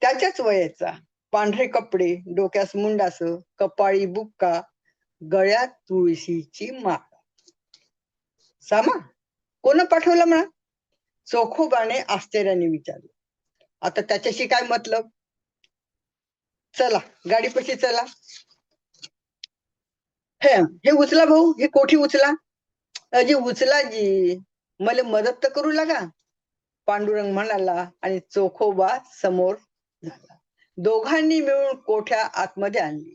त्याच्याच वयाचा, पांढरे कपडे, डोक्यास मुंडास, कपाळी बुक्का, गळ्यात तुळशीची माळ. सामा कोण पाठवलं म्हणा? चोखोबाने आश्चर्याने विचारलं. आता त्याच्याशी काय मतलब? चला गाडीपाशी चला. हे उचला भाऊ, ही कोठी उचला. अजी उचला जी, मला मदत तर करू लागा. पांडुरंग म्हणाला आणि चोखोबा समोर झाला. दोघांनी मिळून कोठ्या आतमध्ये आणली.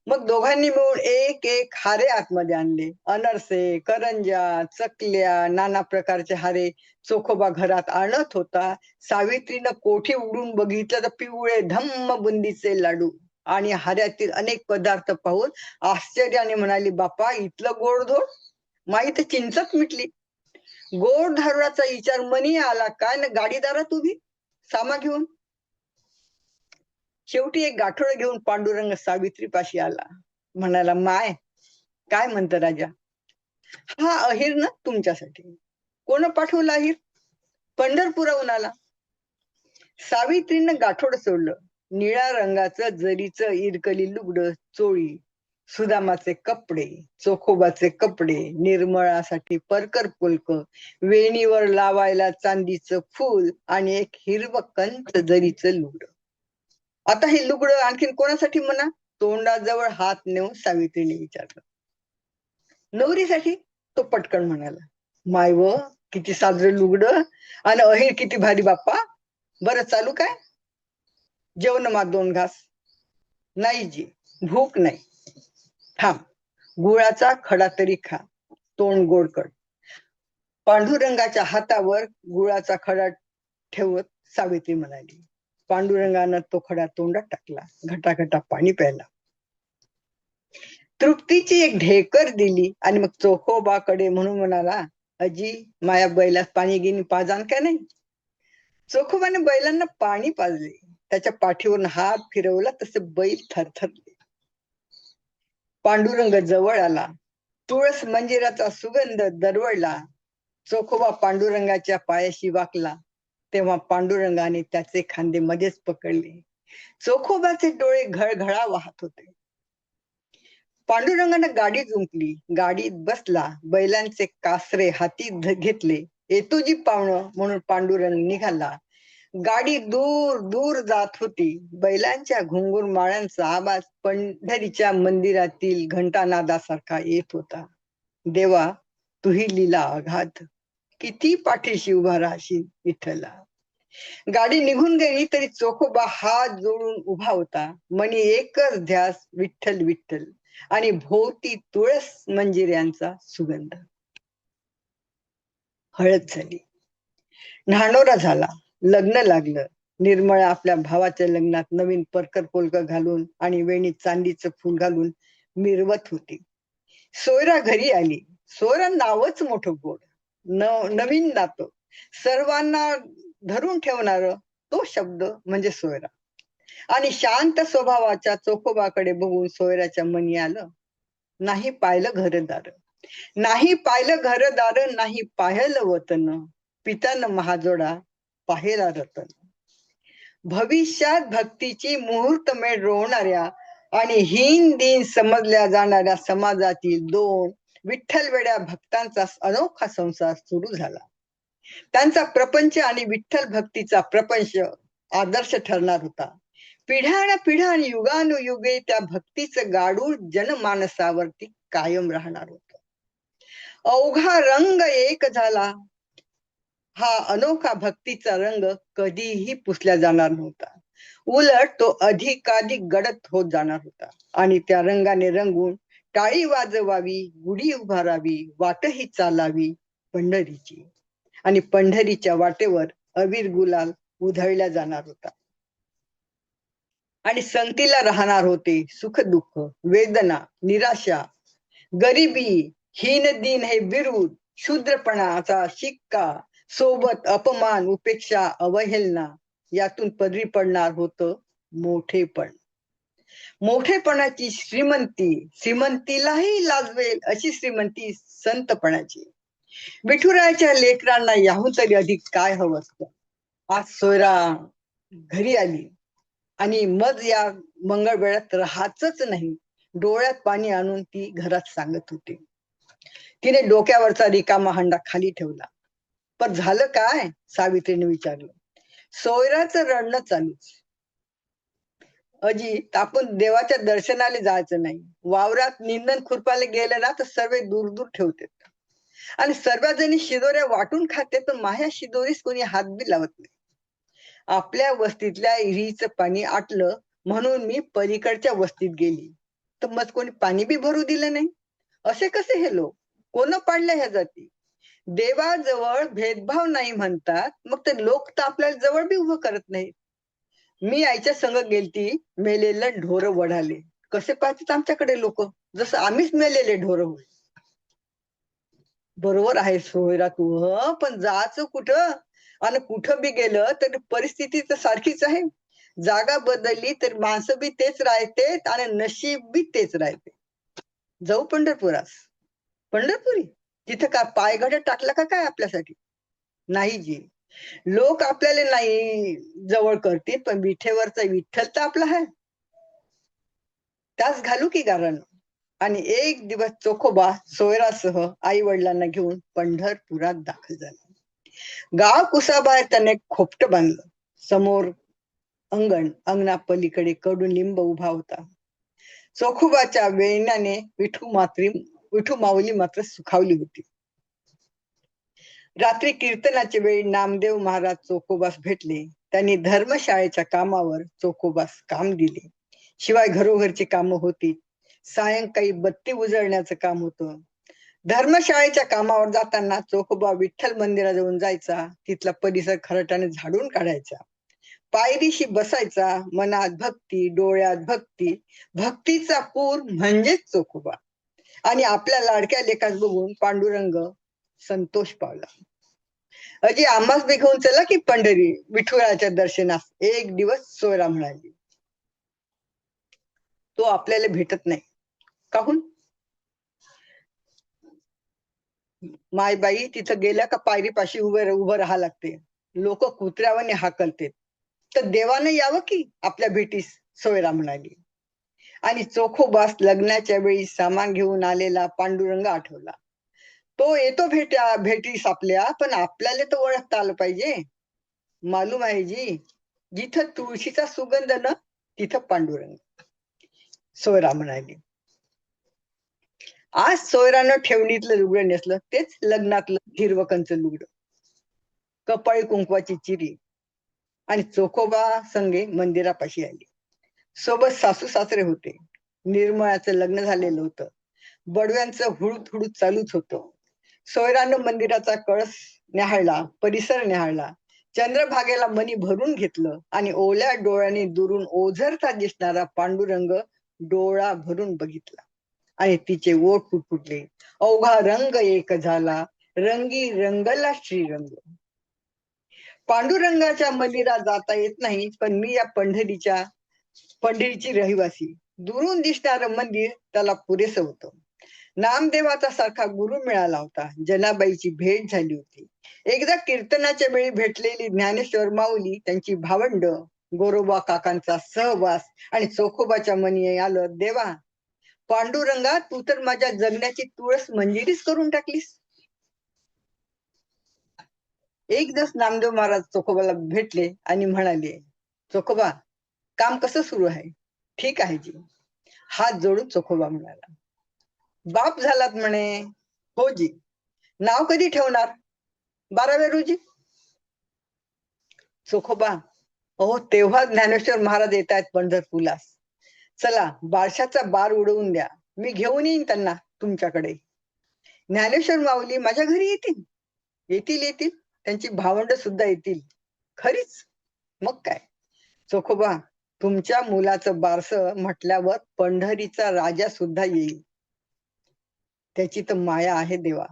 मग दोघांनी मिळून एक एक हारे आतमध्ये आणले. अनरसे, करंजा, चकल्या, नाना प्रकारचे हारे चोखोबा घरात आणत होता. सावित्रीनं कोठी उघडून बघितलं तर पिवळे धम्म बुंदीचे लाडू आणि हाऱ्यातील अनेक पदार्थ पाहून आश्चर्याने म्हणाली, बापा, इथलं गोडधोड? माई तर चिंचच मिटली. गोड धारुडाचा विचार मनी आला काय ना गाडीदारात उभी सामा घेऊन. शेवटी एक गाठोडं घेऊन पांडुरंग सावित्री पाशी आला. म्हणाला, माय, काय म्हणतं राजा? हा अहिर ना तुमच्यासाठी. कोण पाठवला अहिर? पंढरपुराहून आला. सावित्रीनं गाठोड सोडलं. निळ्या रंगाचं जरीचं इरकली लुगडं, चोळी, सुदामाचे कपडे, चोखोबाचे कपडे, निर्मळासाठी परकर पुलक, वेणीवर लावायला चांदीचं फूल आणि एक हिरवं कंच जरीचं लुगडं. आता हे लुगडं आणखीन कोणासाठी म्हणा? तोंडाजवळ हात नेऊन सावित्रीने विचारलं. नवरीसाठी. तो पटकन म्हणाला. माय व, किती साजरं लुगडं आणि अहिर किती भारी बाप्पा. बरं चालू काय? जेवण मा 2 घास. नाही जी, भूक नाही. थांब, गुळाचा खडा तरी खा, तोंड गोड कर. पांडुरंगाच्या हातावर गुळाचा खडा ठेवत सावित्री म्हणाली. पांडुरंगानं तो खडा तोंडात टाकला. घटाघटा पाणी प्यायला. तृप्तीची एक ढेकर दिली आणि मग चोखोबाकडे म्हणून म्हणाला, अजी, माया बैलास पाणी गिनी पाजान का नाही? चोखोबाने बैलांना पाणी पाजले. त्याच्या पाठीवरून हात फिरवला तसे बैल थरथरले. पांडुरंग जवळ आला. तुळस मंजिराचा सुगंध दरवळला. चोखोबा पांडुरंगाच्या पायाशी वाकला. तेव्हा पांडुरंगाने त्याचे खांदे मध्येच पकडले. चोखोबाचे डोळे घळघळा वाहत होते. पांडुरंगानं गाडी जुंपली. गाडीत बसला. बैलांचे कासरे हाती घेतले. येतो जी पाहुणं म्हणून पांडुरंग निघाला. गाडी दूर दूर जात होती. बैलांच्या घुंगूर माळ्यांचा आवाज पंढरीच्या मंदिरातील घंटानादासारखा येत होता. देवा, तुही लीला अगाध, किती पाठीशी उभा राहशील विठ्ठला. गाडी निघून गेली तरी चोखोबा हात जोडून उभा होता. मनी एकच ध्यास, विठ्ठल विठ्ठल, आणि भोवती तुळस मंजिऱ्यांचा सुगंध. हळद झाली. न्हाणोरा झाला. लग्न लागलं. निर्मळा आपल्या भावाच्या लग्नात नवीन परकर पोलक घालून आणि वेणीत चांदीचं फूल घालून मिरवत होती. सोयरा घरी आली. सोयरा नावच मोठं गोड. नवीन नातं सर्वांना धरून ठेवणार तो शब्द म्हणजे सोयरा. आणि शांत स्वभावाच्या चोखोबाकडे बघून सोयराच्या मनी आलं, नाही पाहिलं घरदार, नाही पाहिलं घरदार, नाही पाहिलं वतन, पितानं महाजोडा पाहिला रतन. भविष्यात भक्तीची मुहूर्तमेढ रोवणाऱ्या आणि हीन दिन समजल्या जाणाऱ्या समाजातील दोन विठ्ठलवेड्या भक्तांचा अनोखा संसार सुरू झाला. त्यांचा प्रपंच आणि विठ्ठल भक्तीचा प्रपंच आदर्श ठरणार होता. पिढ्यानपिढ्या आणि युगानुयुगे त्या भक्तीचं गाडूळ जनमानसावरती कायम राहणार होतं. अवघा रंग एक झाला. हा अनोखा भक्तीचा रंग कधीही पुसला जाणार नव्हता. उलट तो अधिकाधिक गडद होत जाणार होता. आणि त्या रंगाने रंगून टाळी वाजवावी, गुढी उभारावी, वाटही चालावी पंढरीची. आणि पंढरीच्या वाटेवर अबीर गुलाल उधळला जाणार होता. आणि संगतीला राहणार होते सुख दुःख, वेदना, निराशा, गरिबी, हीन दिन हे बिरुद, शूद्रपणाचा शिक्का, सोबत अपमान, उपेक्षा, अवहेलना. यातून पदरी पडणार होतं मोठेपण. मोठेपणाची श्रीमंती, श्रीमंतीलाही लाजवेल अशी श्रीमंती संतपणाची. विठुरायाच्या लेकरांना याहून तरी अधिक काय हवं असतं. आज सोयरा घरी आली आणि मग या मंगळवेळात राहायचंच नाही, डोळ्यात पाणी आणून ती घरात सांगत होती. तिने डोक्यावरचा रिकामा हंडा खाली ठेवला. पण झालं काय, सावित्रीने विचारलं. सोयराचं रडणं चालूच. अजी, आपण देवाच्या दर्शनाला जायचं नाही. वावरात निंदन खुरपायला गेलं ना तर सर्व दूर दूर ठेवते. आणि सर्व जणी शिदोऱ्या वाटून खाते, पण माझ्या शिदोरीस कोणी हात बी लावत नाही. आपल्या वस्तीतल्या विहिरीचं पाणी आटलं म्हणून मी पलीकडच्या वस्तीत गेली, तर मग कोणी पाणी बी भरू दिलं नाही. असे कसे हे लोक? कोण पाडल्या ह्या जाती? देवाजवळ भेदभाव नाही म्हणतात, मग ते लोक तर आपल्याला जवळ बी उभं करत नाहीत. मी आईच्या संग गेलती, मेलेलं ढोर वढाले. कसे पाहतात आमच्याकडे लोक, जसं आम्हीच मेलेले ढोर होय. बरोबर आहे सोयरा तू, पण जायचं कुठं? आणि कुठं बी गेलं तर परिस्थिती तर सारखीच आहे. जागा बदलली तर माणसं बी तेच राहते आणि नशीब बी तेच राहते. जाऊ पंढरपुरास. पंढरपुरी तिथं का पायघड्या टाकला का काय आपल्यासाठी? नाही जी. लोक आपल्याला नाही जवळ करतील, पण विठेवरचा विठ्ठल तर आपला आहे. त्यास घालू की गारण. आणि एक दिवस चोखोबा सोयरासह आई वडिलांना घेऊन पंढरपुरात दाखल झाला. गाव कुसाबाहेर त्याने खोपट बांधलं. समोर अंगण, अंगणा पलीकडे कडुलिंब उभा होता. चोखोबाच्या वेण्याने विठू माऊली मात्र सुखावली होती. रात्री कीर्तनाच्या वेळी नामदेव महाराज चोखोबास भेटले. त्यांनी धर्मशाळेच्या कामावर चोखोबास काम दिले. शिवाय घरोघरची कामं होती. सायंकाळी बत्ती उजळण्याचं काम होतं. धर्मशाळेच्या कामावर जाताना चोखोबा विठ्ठल मंदिराजवळ जायचा. तिथला परिसर खरटाने झाडून काढायचा. पायरीशी बसायचा. मनात भक्ती, डोळ्यात भक्ती, भक्तीचा पूर म्हणजेच चोखोबा. आणि आपल्या लाडक्या लेखास बघून पांडुरंग संतोष पावला. अजी, आम्हाच बी घेऊन चला की पंढरी विठुराच्या दर्शनास, एक दिवस सोयरा म्हणाली. तो आपल्याला भेटत नाही. काहून? मायबाई, तिथं गेल्या का पायरीपाशी उभं राहा लागते. लोक कुत्र्यावाने हाकलते. तर देवाने यावं की आपल्या भेटीस, सोयरा म्हणाली. आणि चोखोबास लग्नाच्या वेळी सामान घेऊन आलेला पांडुरंग आठवला. तो येतो भेटीस आपल्या, पण आपल्याला तर ओळखता आलं पाहिजे. मालूम आहे जी, जिथं तुळशीचा सुगंध न तिथं पांडुरंग, सोयरा म्हणाली. आज सोयरानं ठेवणीतलं लुगडं नेसलं, तेच लग्नातलं हिरवकंच लुगडं. कपाळी कुंकवाची चिरी. आणि चोखोबा संगे मंदिरापाशी आली. सोबत सासू सासरे होते. निर्मळाचं लग्न झालेलं होतं. बडव्यांचं हुडूत हुडूत चालूच होतं. सोयरानं मंदिराचा कळस न्याहाळला, परिसर न्याहाळला, चंद्रभागेला मनी भरून घेतलं आणि ओल्या डोळ्यांनी दुरून ओझरता दिसणारा पांडुरंग डोळा भरून बघितला. आणि तिचे ओठ फुटफुटले. अवघा रंग एक झाला, रंगी रंगला श्रीरंग. पांडुरंगाच्या मंदिरात जाता येत नाही, पण मी या पंढरीची रहिवासी. दुरून दिसणारं मंदिर त्याला पुरेसं होतं. नामदेवाचा सारखा गुरु मिळाला होता. जनाबाईची भेट झाली होती. एकदा कीर्तनाच्या वेळी भेटलेली ज्ञानेश्वर माऊली, त्यांची भावंड, गोरोबा काकांचा सहवास आणि चोखोबाच्या मनी आलं, देवा पांडुरंगा, तू तर माझ्या जगण्याची तुळस मंजिरीच करून टाकलीस. एक दिवस नामदेव महाराज चोखोबाला भेटले आणि म्हणाले, चोखोबा, काम कसं सुरू आहे? ठीक आहे जी. हात जोडून चोखोबा म्हणाला, बाप झालात म्हणे. हो जी. नाव कधी ठेवणार? 12व्या रोजी. चोखोबा, हो तेव्हा ज्ञानेश्वर महाराज येत आहेत पंढरपूरलास. चला बारशाचा बार उडवून द्या, मी घेऊन येईन त्यांना तुमच्याकडे. ज्ञानेश्वर माऊली माझ्या घरी येतील? येतील येतील, त्यांची भावंड सुद्धा येतील. खरीच? मग काय. चोखोबा, तुमच्या मुलाचं बारस म्हटल्यावर पंढरीचा राजा सुद्धा येईल. त्याची तर माया आहे देवा.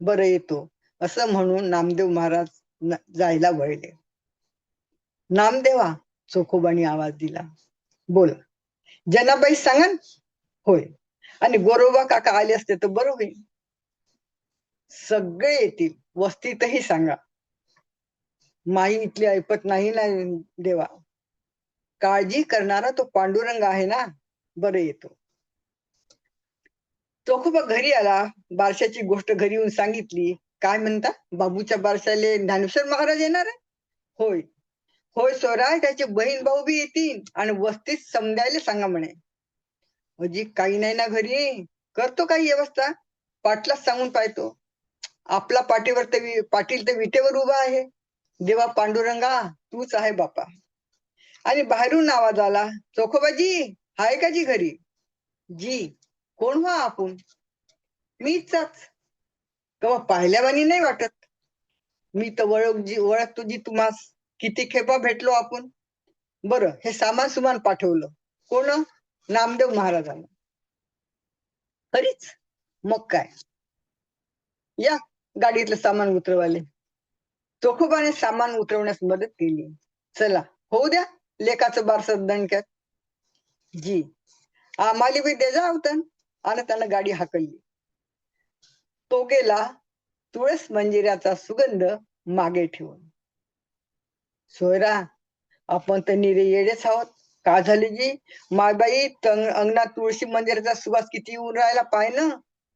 बरं येतो, असं म्हणून नामदेव महाराज जायला वळले. नामदेवा, चोखोबाने आवाज दिला. बोल. जनाबाई सांगा. होय. आणि गोरोबा काका आले असते तर बरं होईल. सगळे येतील, वस्तीतही सांगा. माई इथली ऐपत नाही ना देवा. काळजी करणारा तो पांडुरंग आहे ना. बरं येतो. चोखोबा घरी आला. बारशाची गोष्ट घरी येऊन सांगितली. काय म्हणता, बाबूच्या बारशाले ज्ञानेश्वर महाराज येणार आहे? होय होय सोराय, त्याचे बहीण भाऊ बी येतील आणि वस्तीत समजायला सांगा म्हणे. अजी काही नाही ना घरी? करतो काही व्यवस्था, पाटलाच सांगून पाहतो. आपला पाटील तर विटेवर उभा आहे. देवा पांडुरंगा, तूच आहे बापा. आणि बाहेरून आवाज आला, चोखोबाजी हाय का जी घरी? जी. कोण व्हा आपण? मीच. कवा पाहिल्यावानी नाही वाटत. मी तर ओळख तुझी तुम्हास. किती खेपा भेटलो आपण. बरं, हे सामान सुमान पाठवलं. कोण? नामदेव महाराजांना. खरीच? मग काय. या गाडीतलं सामान उतरवाले. चोखोबाने सामान उतरवण्यास मदत केली. चला होऊ द्या लेकाचं बारस दणक्यात. जी. आम्हाला बी दे जावतन. आणि त्यानं गाडी हाकलली. तो गेला तुळस मंजिऱ्याचा सुगंध मागे ठेवून. सोयरा, आपण तर निरे येडेच आहोत. का झाली जी? मायबाई, अंगणात तुळशी मंदिराचा सुवास किती येऊन राहिला पाय ना.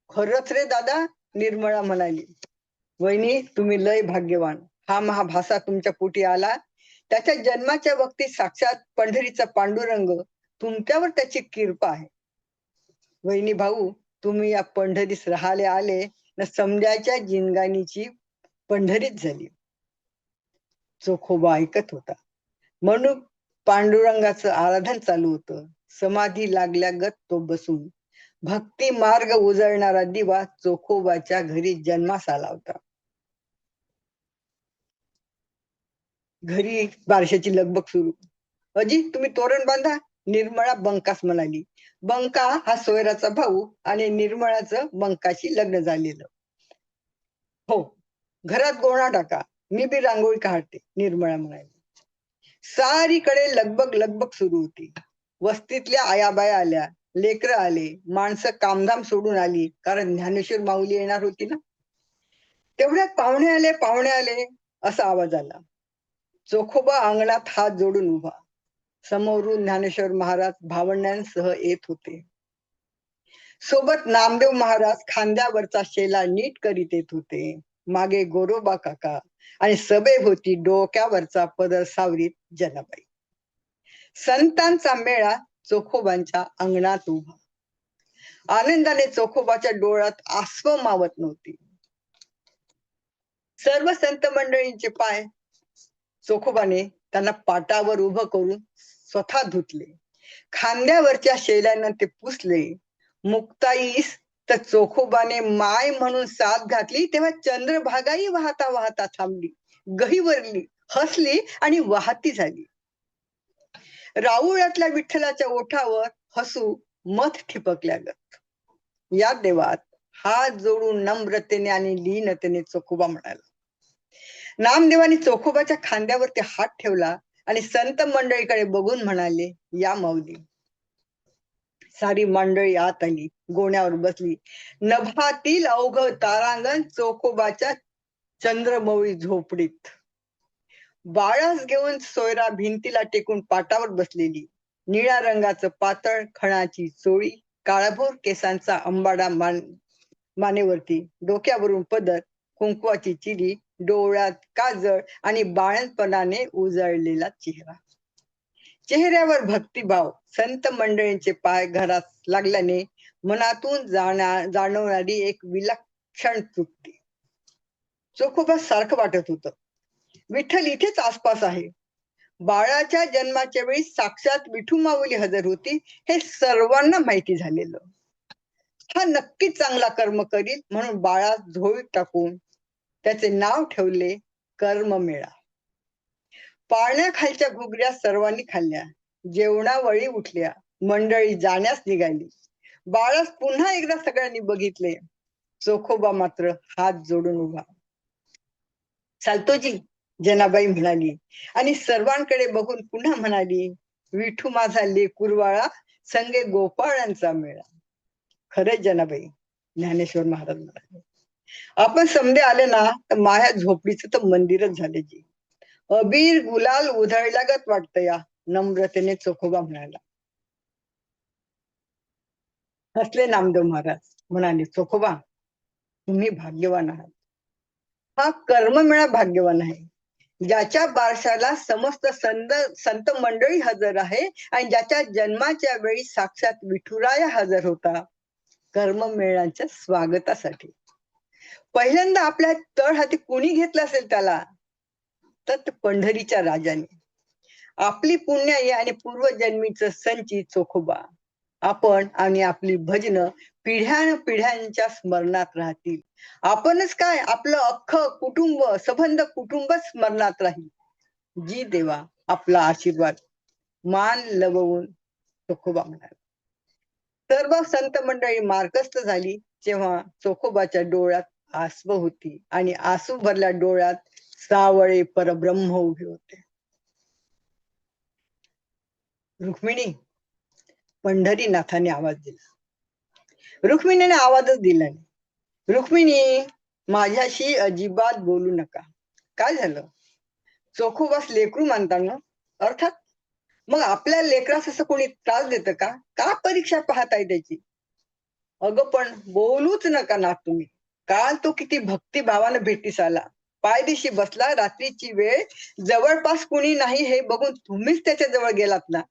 खरंच रे दादा, निर्मळा म्हणाली. वहिनी, तुम्ही लय भाग्यवान. हा महाभासा तुमच्या पोटी आला. त्याच्या जन्माच्या वक्ती साक्षात पंढरीचा पांडुरंग, तुमच्यावर त्याची कृपा आहे. वहिनी भाऊ, तुम्ही या पंढरीस राहाले आले न समजायच्या जिनगानीची पंढरीच झाली. चोखोबा ऐकत होता. म्हणून पांडुरंगाचं आराधन चालू होतं. समाधी लागल्यागत तो बसून भक्ती मार्ग उजळणारा दिवा चोखोबाच्या घरी जन्मास आला होता. घरी बारशाची लगबग सुरू. अजी, तुम्ही तोरण बांधा, निर्मळा बंकास म्हणाली. बंका हा सोयराचा भाऊ आणि निर्मळाचं बंकाशी लग्न झालेलं. हो, घरात गोणा टाका, मी बी रांगोळी काढते, निर्मळा म्हणाली. सारीकडे लगबग लगबग सुरू होती. वस्तीतल्या आयाबाया आल्या, लेकर आले, माणसं कामधाम सोडून आली, कारण ज्ञानेश्वर माऊली येणार होती ना. तेवढ्यात पाहुणे आले असा आवाज आला. चोखोबा अंगणात हात जोडून उभा. समोरून ज्ञानेश्वर महाराज भावंडांसह येत होते. सोबत नामदेव महाराज खांद्यावरचा शेला नीट करीत येत होते. मागे गोरोबा काका आणि सभेभोवती डोक्यावरचा पदर सावरीत जनाबाई. संतांचा मेळा चोखोबांच्या अंगणात उभा. आनंदाने चोखोबाच्या डोळ्यात आसव मावत नव्हती. सर्व संत मंडळींचे पाय चोखोबाने त्यांना पाटावर उभं करून स्वतः धुतले. खांद्यावरच्या शेल्यानं ते पुसले. मुक्ताईस तर चोखोबाने माय म्हणून साथ घातली, तेव्हा चंद्रभागाही वाहता वाहता थांबली, गहिवरली, हसली आणि वाहती झाली. राऊळातल्या विठ्ठलाच्या ओठावर हसू मध ठिपकल्यागत. या देवात हात जोडून नम्रतेने आणि लीनतेने चोखोबा म्हणाला. नामदेवानी चोखोबाच्या खांद्यावरती हात ठेवला आणि संत मंडळीकडे बघून म्हणाले, या माऊली. सारी मंडळी आत आली, गोण्यावर बसली. नभातील अवघ तारांगण चोखोबाच्या चंद्रमौळी झोपडीत. बाळास घेऊन सोयरा भिंतीला टेकून पाटावर बसलेली. निळ्या रंगाचं पातळ खणाची चोळी, काळभोर केसांचा अंबाडा मानेवरती, डोक्यावरून पदर, कुंकवाची चिरी, डोळ्यात काजळ आणि बाळणपणाने उजळलेला चेहरा. चेहऱ्यावर भक्तिभाव, संत मंडळींचे पाय घरात लागल्याने मनातून जाणवणारी एक विलक्षण तृप्ती. चोखोबा सारखं वाटत होतं, विठ्ठल इथेच आसपास आहे. बाळाच्या जन्माच्या वेळी साक्षात विठू माऊली हजर होती हे सर्वांना माहिती झालेलं. हा नक्कीच चांगला कर्म करील म्हणून बाळात झोळीत टाकून त्याचे नाव ठेवले कर्ममेळा. पाळण्याखालच्या घुगऱ्या सर्वांनी खाल्ल्या. जेवणावळी उठल्या. मंडळी जाण्यास निघाली. बाळास पुन्हा एकदा सगळ्यांनी बघितले. चोखोबा मात्र हात जोडून उभा. चालतोजी, जनाबाई म्हणाली आणि सर्वांकडे बघून पुन्हा म्हणाली, विठू माझा लेकुरवाळा, संगे गोपाळांचा मेळा. खरंच जनाबाई, ज्ञानेश्वर महाराज म्हणाले. आपण समजे आले ना तर माझ्या झोपडीचं तर मंदिरच झाले जी. अबीर गुलाल उधळल्यागत वाटतं या, नम्रतेने चोखोबा म्हणाला. हसले नामदेव महाराज, म्हणाले, चोखोबा तुम्ही भाग्यवान आहात. हा कर्ममेळा भाग्यवान आहे, ज्याच्या बारशाला समस्त संत मंडळी हजर आहे आणि ज्याच्या जन्माच्या वेळी साक्षात विठुराया हजर होता कर्ममेळ्याच्या स्वागतासाठी. पहिल्यांदा आपल्या तळहाती कुणी घेतलं असेल त्याला, तर पंढरीच्या राजाने. आपली पुण्याई आणि पूर्वजन्मीचं संचित चोखोबा आपण आणि आपली भजन पिढ्यानपिढ्यांच्या स्मरणात राहतील. आपणच काय, आपलं अख्खं कुटुंब, सबंध कुटुंब स्मरणात राहील. जी देवा, आपला आशीर्वाद. मान लवून चोखोबा म्हणाला. सर्व संत मंडळी मार्गस्थ झाली तेव्हा चोखोबाच्या डोळ्यात आसव होती आणि आसू भरल्या डोळ्यात सावळे परब्रह्म उभे होते. रुक्मिणी, पंढरीनाथाने आवाज दिला. रुक्मिणीने आवाजच दिला नाही. रुक्मिणी, माझ्याशी अजिबात बोलू नका. काय झालं? चोखोबास लेकरू मानता ना? अर्थात मग आपल्या लेकरास असं कोणी त्रास देतं का? का परीक्षा पाहताय त्याची? अगं पण बोलूच नका ना तुम्ही. काल तो किती भक्तिभावानं भेटीस आला. पायदेशी बसला. रात्रीची वेळ, जवळपास कुणी नाही हे बघून तुम्हीच त्याच्या जवळ गेलात ना.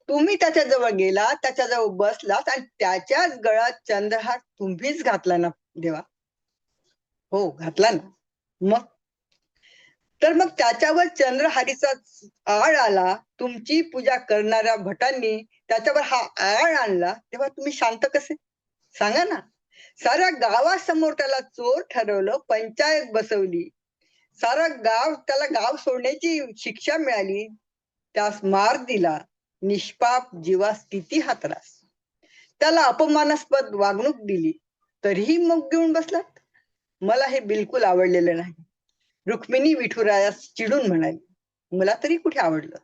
तुम्ही त्याच्या जवळ गेलात, त्याच्याजवळ बसलात आणि त्याच्याच गळ्यात चंद्रहार तुम्हीच घातला ना देवा. हो, घातला ना. मग तर मग त्याच्यावर चंद्रहारीचा आळ आला. तुमची पूजा करणाऱ्या भटांनी त्याच्यावर हा आळ आणला, तेव्हा तुम्ही शांत कसे? सांगा ना. साऱ्या गावासमोर त्याला चोर ठरवलं, पंचायत बसवली. सारा गाव, त्याला गाव सोडण्याची शिक्षा मिळाली, त्यास मार दिला. निष्पाप जीवास किती हा त्रास. त्याला अपमानास्पद वागणूक दिली, तरीही मग घेऊन बसलात. मला हे बिलकुल आवडलेलं नाही. रुक्मिणी विठुरायास चिडून म्हणाली, मला तरी कुठे आवडलं.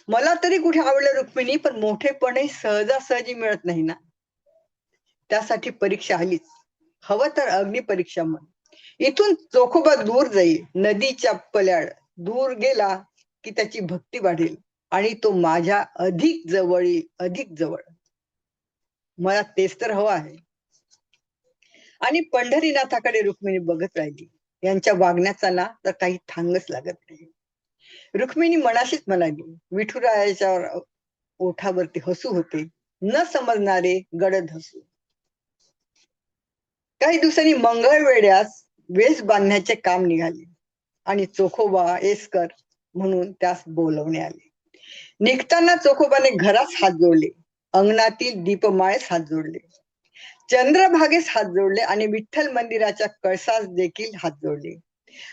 मला तरी कुठे आवडलं रुक्मिणी, पण मोठेपणे सहजासहजी मिळत नाही ना. त्यासाठी परीक्षा आलीच. हवं तर अग्निपरीक्षा म्हण. इथून चोखोबा दूर जाईल, नदीच्या पल्याड दूर गेला की त्याची भक्ती वाढेल आणि तो माझ्या अधिक जवळ येईल, अधिक जवळ. मला तेच तर हवं आहे. आणि पंढरीनाथाकडे रुक्मिणी बघत राहिली. यांच्या वागण्याचा ना तर काही थांगच लागत नाही. रुक्मिणी मनाशीच म्हणाली, विठुरायाच्या ओठावरती हसू होते, न समजणारे गडद हसू. काही दिवसांनी मंगळवेढ्यास वेस बांधण्याचे काम निघाले आणि चोखोबा येसकर म्हणून त्यास बोलवणे आले. निघताना चोखोबाने घरास हात जोडले, अंगणातील दीपमाळेस हात जोडले, चंद्रभागेस हात जोडले आणि विठ्ठल मंदिराच्या कळसास देखील हात जोडले.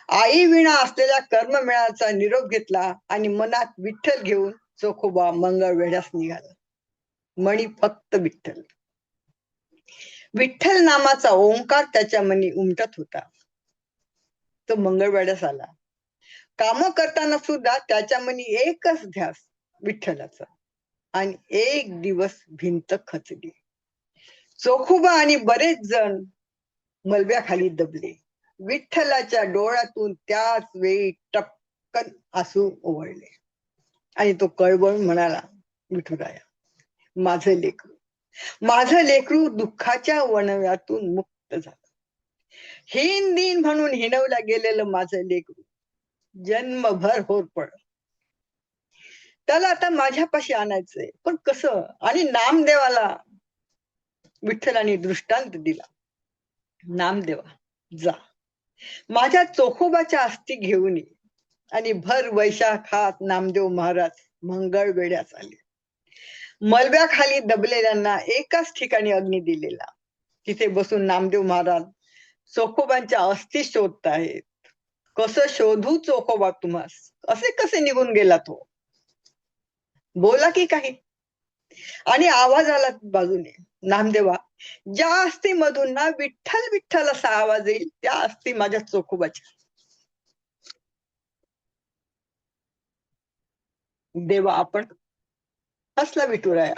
आई विणा असलेल्या कर्ममेळाचा निरोप घेतला आणि मनात विठ्ठल घेऊन चोखोबा मंगळवेढ्यास निघाला. मणी फक्त विठ्ठल. विठ्ठल नामाचा ओंकार त्याच्या मनी उमटत होता. तो मंगळवेढ्यास आला. काम करताना सुद्धा त्याच्या मनी एकच ध्यास विठ्ठलाचा. आणि एक दिवस भिंत खचली. चोखोबा आणि बरेच जण मलब्याखाली दबले. विठ्ठलाच्या डोळ्यातून त्याच वेळी टपकन आसू ओघळले आणि तो कळवळून म्हणाला, विठुराया, माझं लेकरू दुःखाच्या वणव्यातून मुक्त झालं. हीन दिन म्हणून हिणवल्या गेलेलं माझं लेकरू जन्मभर होरपळ. त्याला आता माझ्यापाशी आणायचंय, पण कसं? आणि नामदेवाला विठ्ठलाने दृष्टांत दिला. नामदेवा, जा माझ्या चोखोबाच्या अस्थी घेऊन ये. आणि भर वैशाखात नामदेव महाराज मंगळवेढ्यास आले. मलब्याखाली दबलेल्यांना एकाच ठिकाणी अग्नी दिलेला. तिथे बसून नामदेव महाराज चोखोबांच्या अस्थी शोधतायत. कसं शोधू चोखोबा तुम्हास? असे कसे निघून गेला तो? बोला की काही. आणि आवाज आला बाजूने, नामदेवा, ज्या अस्थी मधून ना विठ्ठल विठ्ठल असा आवाज येईल त्या अस्थी माझ्या चोखोबाच्या. देवा, आपण हसला विठुराया.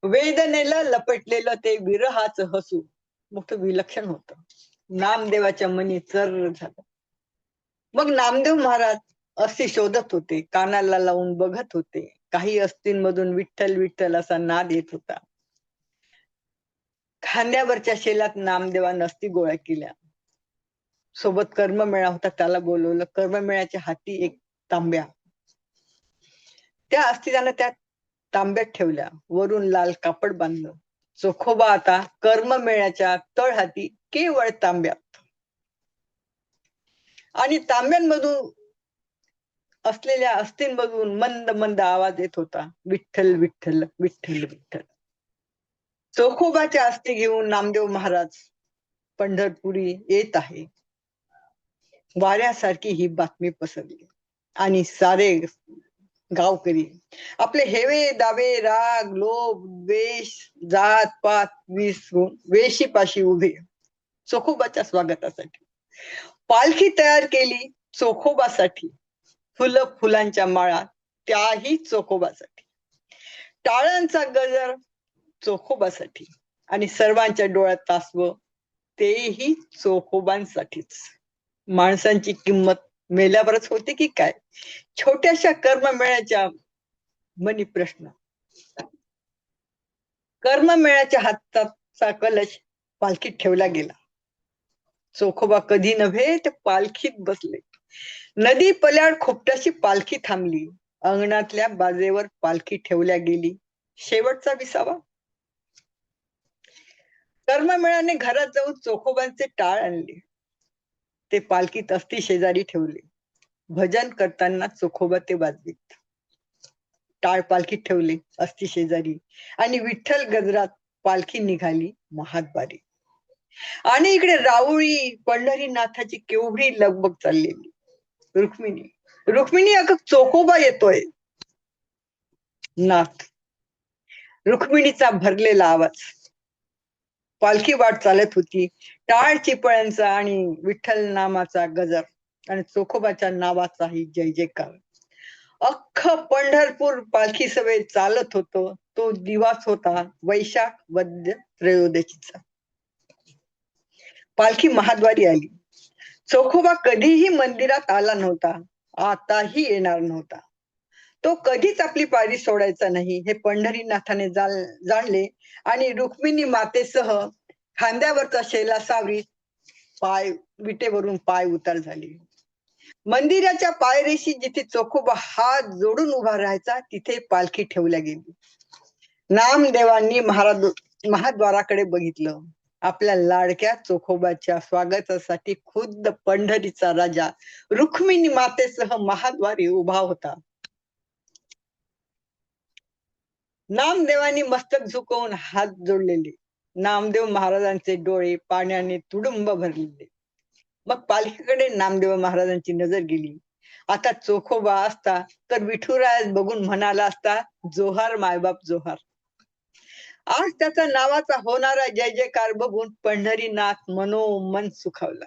वेदनेला लपटलेलं ते विरहाचं हसू मोठं विलक्षण होतं. नामदेवाच्या मनी चर झालं. मग नामदेव महाराज अस्थी शोधत होते, कानाला लावून बघत होते. काही अस्थींमधून विठ्ठल विठ्ठल असा नाद येत होता. खांद्यावरच्या शेलात नामदेवानं अस्थी गोळा केल्या. सोबत कर्ममेळा होता, त्याला बोलवलं. कर्ममेळ्याच्या हाती एक तांब्या. त्या अस्थी त्यानं त्या तांब्यात ठेवल्या. वरून लाल कापड बांधलं. चोखोबा आता कर्ममेळ्याच्या तळहाती केवळ तांब्यात. आणि तांब्यांमधून असलेल्या अस्थींमधून मंद मंद आवाज येत होता, विठ्ठल विठ्ठल विठ्ठल विठ्ठल. चोखोबाच्या अस्थी घेऊन नामदेव महाराज पंढरपुरी येत आहे. वाऱ्यासारखी ही बातमी पसरली आणि सारे गावकरी आपले हेवे दावे राग लोभ द्वेष जात पात विसरून वेशीपाशी उभे चोखोबाच्या स्वागतासाठी. पालखी तयार केली चोखोबासाठी. फुलं फुलांच्या माळा त्याही चोखोबासाठी. टाळांचा गजर चोखोबासाठी. आणि सर्वांच्या डोळ्यात तासवं तेही चोखोबांसाठीच. माणसांची किंमत मेल्यावरच होते की काय? छोट्याशा कर्ममेळ्याच्या मनी प्रश्न. कर्ममेळ्याच्या हाताचा कलश पालखीत ठेवला गेला. चोखोबा कधी नव्हे ते पालखीत बसले. नदी पल्याड खोपटाशी पालखी थांबली. अंगणातल्या बाजेवर पालखी ठेवल्या गेली. शेवटचा विसावा. कर्ममेळ्याने घरात जाऊन चोखोबांचे टाळ आणले. ते पालखीत अस्थी शेजारी ठेवले. भजन करताना चोखोबा ते वाजवीत. टाळ पालखीत ठेवले अस्थी शेजारी. आणि विठ्ठल गजरात पालखी निघाली महाद्वारी. आणि इकडे राऊळी पंढरीनाथाची केवढी लगबग चाललेली. रुक्मिणी अगं चोखोबा येतोय. नाथ. रुक्मिणीचा भरलेला आवाज. पालखी वाट चालत होती. टाळ चिपळ्यांचा आणि विठ्ठल नामाचा गजर आणि चोखोबाच्या नावाचाही जय जयकार. अख्ख पंढरपूर पालखी सभेत चालत होतं. तो दिवस होता वैशाख वद्य त्रयोदशीचा. पालखी महाद्वारी आली. चोखोबा कधीही मंदिरात आला नव्हता. आताही येणार नव्हता. तो कधीच आपली पायरी सोडायचा नाही हे पंढरीनाथाने जाणले आणि रुक्मिणी मातेसह खांद्यावरचा शेला सावरीत पाय विटेवरून पाय उतार झाले. मंदिराच्या पायरीशी जिथे चोखोबा हात जोडून उभा राहायचा तिथे पालखी ठेवल्या गेली. नामदेवांनी महाद्वाराकडे बघितलं. आपल्या लाडक्या चोखोबाच्या स्वागतासाठी खुद्द पंढरीचा राजा रुक्मिणी मातेसह महाद्वारी उभा होता. नामदेवांनी मस्तक झुकवून हात जोडलेले. नामदेव महाराजांचे डोळे पाण्याने तुडुंब भरलेले. मग पालखीकडे नामदेव महाराजांची नजर गेली. आता चोखोबा असता तर विठुरायास बघून म्हणाला असता, जोहार मायबाप जोहार. आज त्याचा नावाचा होणारा जय जयकार बघून पंढरीनाथ मनोमन सुखावला.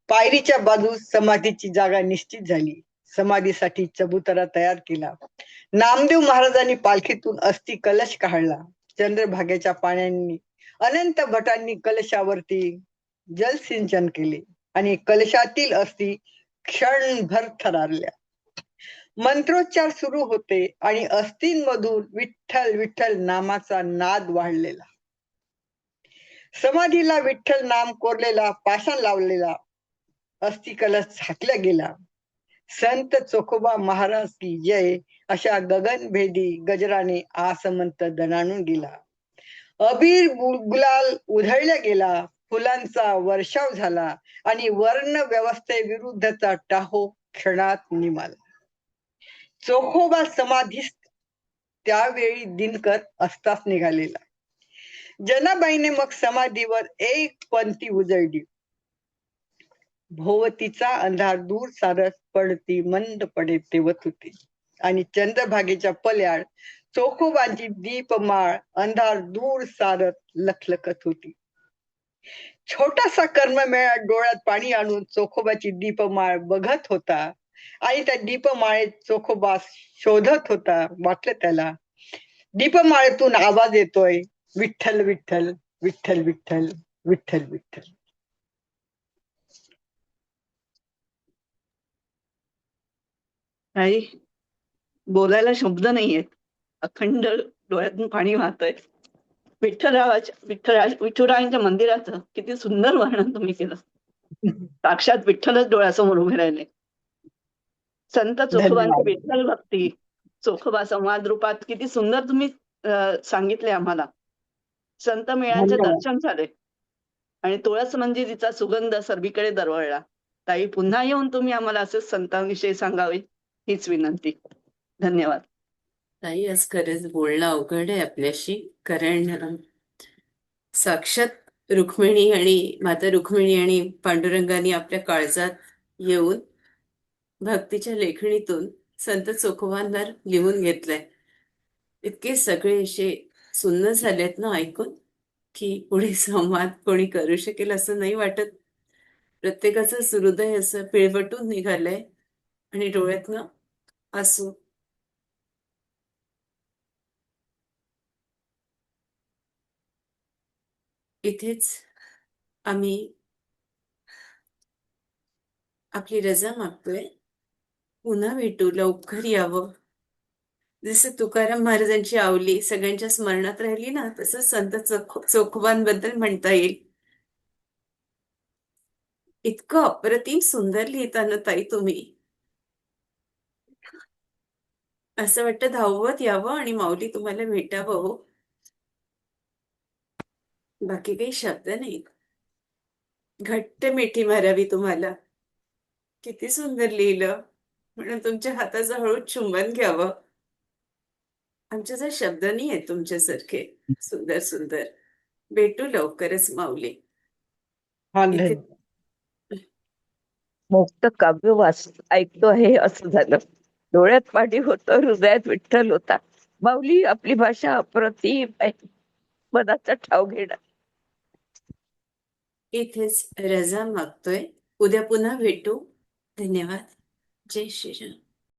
पायरीच्या बाजूस समाधीची जागा निश्चित झाली. समाधीसाठी चबुतरा तयार केला. नामदेव महाराजांनी पालखीतून अस्थि कलश काढला. चंद्रभागेच्या पाण्याने अनंत भटांनी कलशावरती जलसिंचन केले आणि कलशातील अस्थी क्षणभर थरारल्या. मंत्रोच्चार सुरू होते आणि अस्थींमधून विठ्ठल विठ्ठल नामाचा नाद वाढलेला. समाधीला विठ्ठल नाम कोरलेला पाषाण लावलेला अस्थि कलश झाकला गेला. संत चोखोबा महाराज की जय अशा गगनभेदी गजराने आसमंत दणाणून गेला. अबीर गुलाल उधळला गेला. फुलांचा वर्षाव झाला आणि वर्ण व्यवस्थेविरुद्धचा टाहो क्षणात निमाला. चोखोबा समाधीस्थ त्यावेळी दिनकर असताच निघालेला. जनाबाईने मग समाधीवर एक पंक्ती उजळली. भोवतीचा अंधार दूर सारत पडती मंद पडे तेवत होती आणि चंद्रभागेच्या पल्याड चोखोबांची दीपमाळ अंधार दूर सारत लखलखत होती. छोटासा कर्ममेळा डोळ्यात पाणी आणून चोखोबाची दीपमाळ बघत होता आणि त्या दीपमाळेत चोखोबा शोधत होता. वाटलं त्याला दीपमाळेतून आवाज येतोय, विठ्ठल विठ्ठल विठ्ठल विठ्ठल विठ्ठल विठ्ठल. काही बोलायला शब्द नाहीयेत. अखंड डोळ्यातून पाणी वाहतंय. विठुरायांच्या मंदिराचं किती सुंदर वर्णन तुम्ही केलं. साक्षात विठ्ठलच डोळ्यासमोर उभे राहिले. संत चोखोबांची धन्यवाद. विठ्ठल भक्ती, चोखोबा संवाद रूपात किती सुंदर तुम्ही सांगितले आम्हाला. संत मेळ्यांचे धन्यवाद. दर्शन झाले आणि तुळस मंजिरीचा सुगंध सर्वीकडे दरवळला. ताई, पुन्हा येऊन तुम्ही आम्हाला असेच संतांविषयी सांगावे हीच विनंती. धन्यवाद. ताई, आज खरंच बोलणं अवघड आहे आपल्याशी, कारण साक्षात रुक्मिणी आणि माता रुक्मिणी आणि पांडुरंगाने आपल्या काळजात येऊन भक्तीच्या लेखणीतून संत चोखोबांवर लिहून घेतलंय. इतके सगळे असे सुन्न झालेत ना ऐकून, की पुढे संवाद कोणी करू शकेल असं नाही वाटत. प्रत्येकाचं हृदय असं पिळवटून निघालंय आणि डोळ्यातनं आसू. इथेच आम्ही आपली रजा मागतोय. पुन्हा भेटू, लवकर यावं. जसं तुकाराम महाराजांची आवली सगळ्यांच्या स्मरणात राहिली ना, तसं संत चोखोबांबद्दल म्हणता येईल. इतकं अप्रतिम सुंदर लिहिता ना ताई तुम्ही, असं वाटतं धावत यावं आणि माऊली तुम्हाला भेटावं हो. बाकी काही शब्द नाही. घट्ट मिठी मारावी तुम्हाला. किती सुंदर लिहिलं म्हणून तुमच्या हाताचं हळूच चुंबन घ्यावं. आमच्याजवळ शब्द नाही आहेत तुमच्यासारखे सुंदर सुंदर. भेटू लवकरच माऊली. हा, इथे मुक्त काव्य वाच ऐकतो आहे असं झालं. डोळ्यात पाणी होतं, हृदयात विठ्ठल होता. माऊली, आपली भाषा अप्रतिम आहे. मनाचा ठाव घेणार. इथेच रजा मागतोय. उद्या पुन्हा भेटू. धन्यवाद. जय श्रीराम.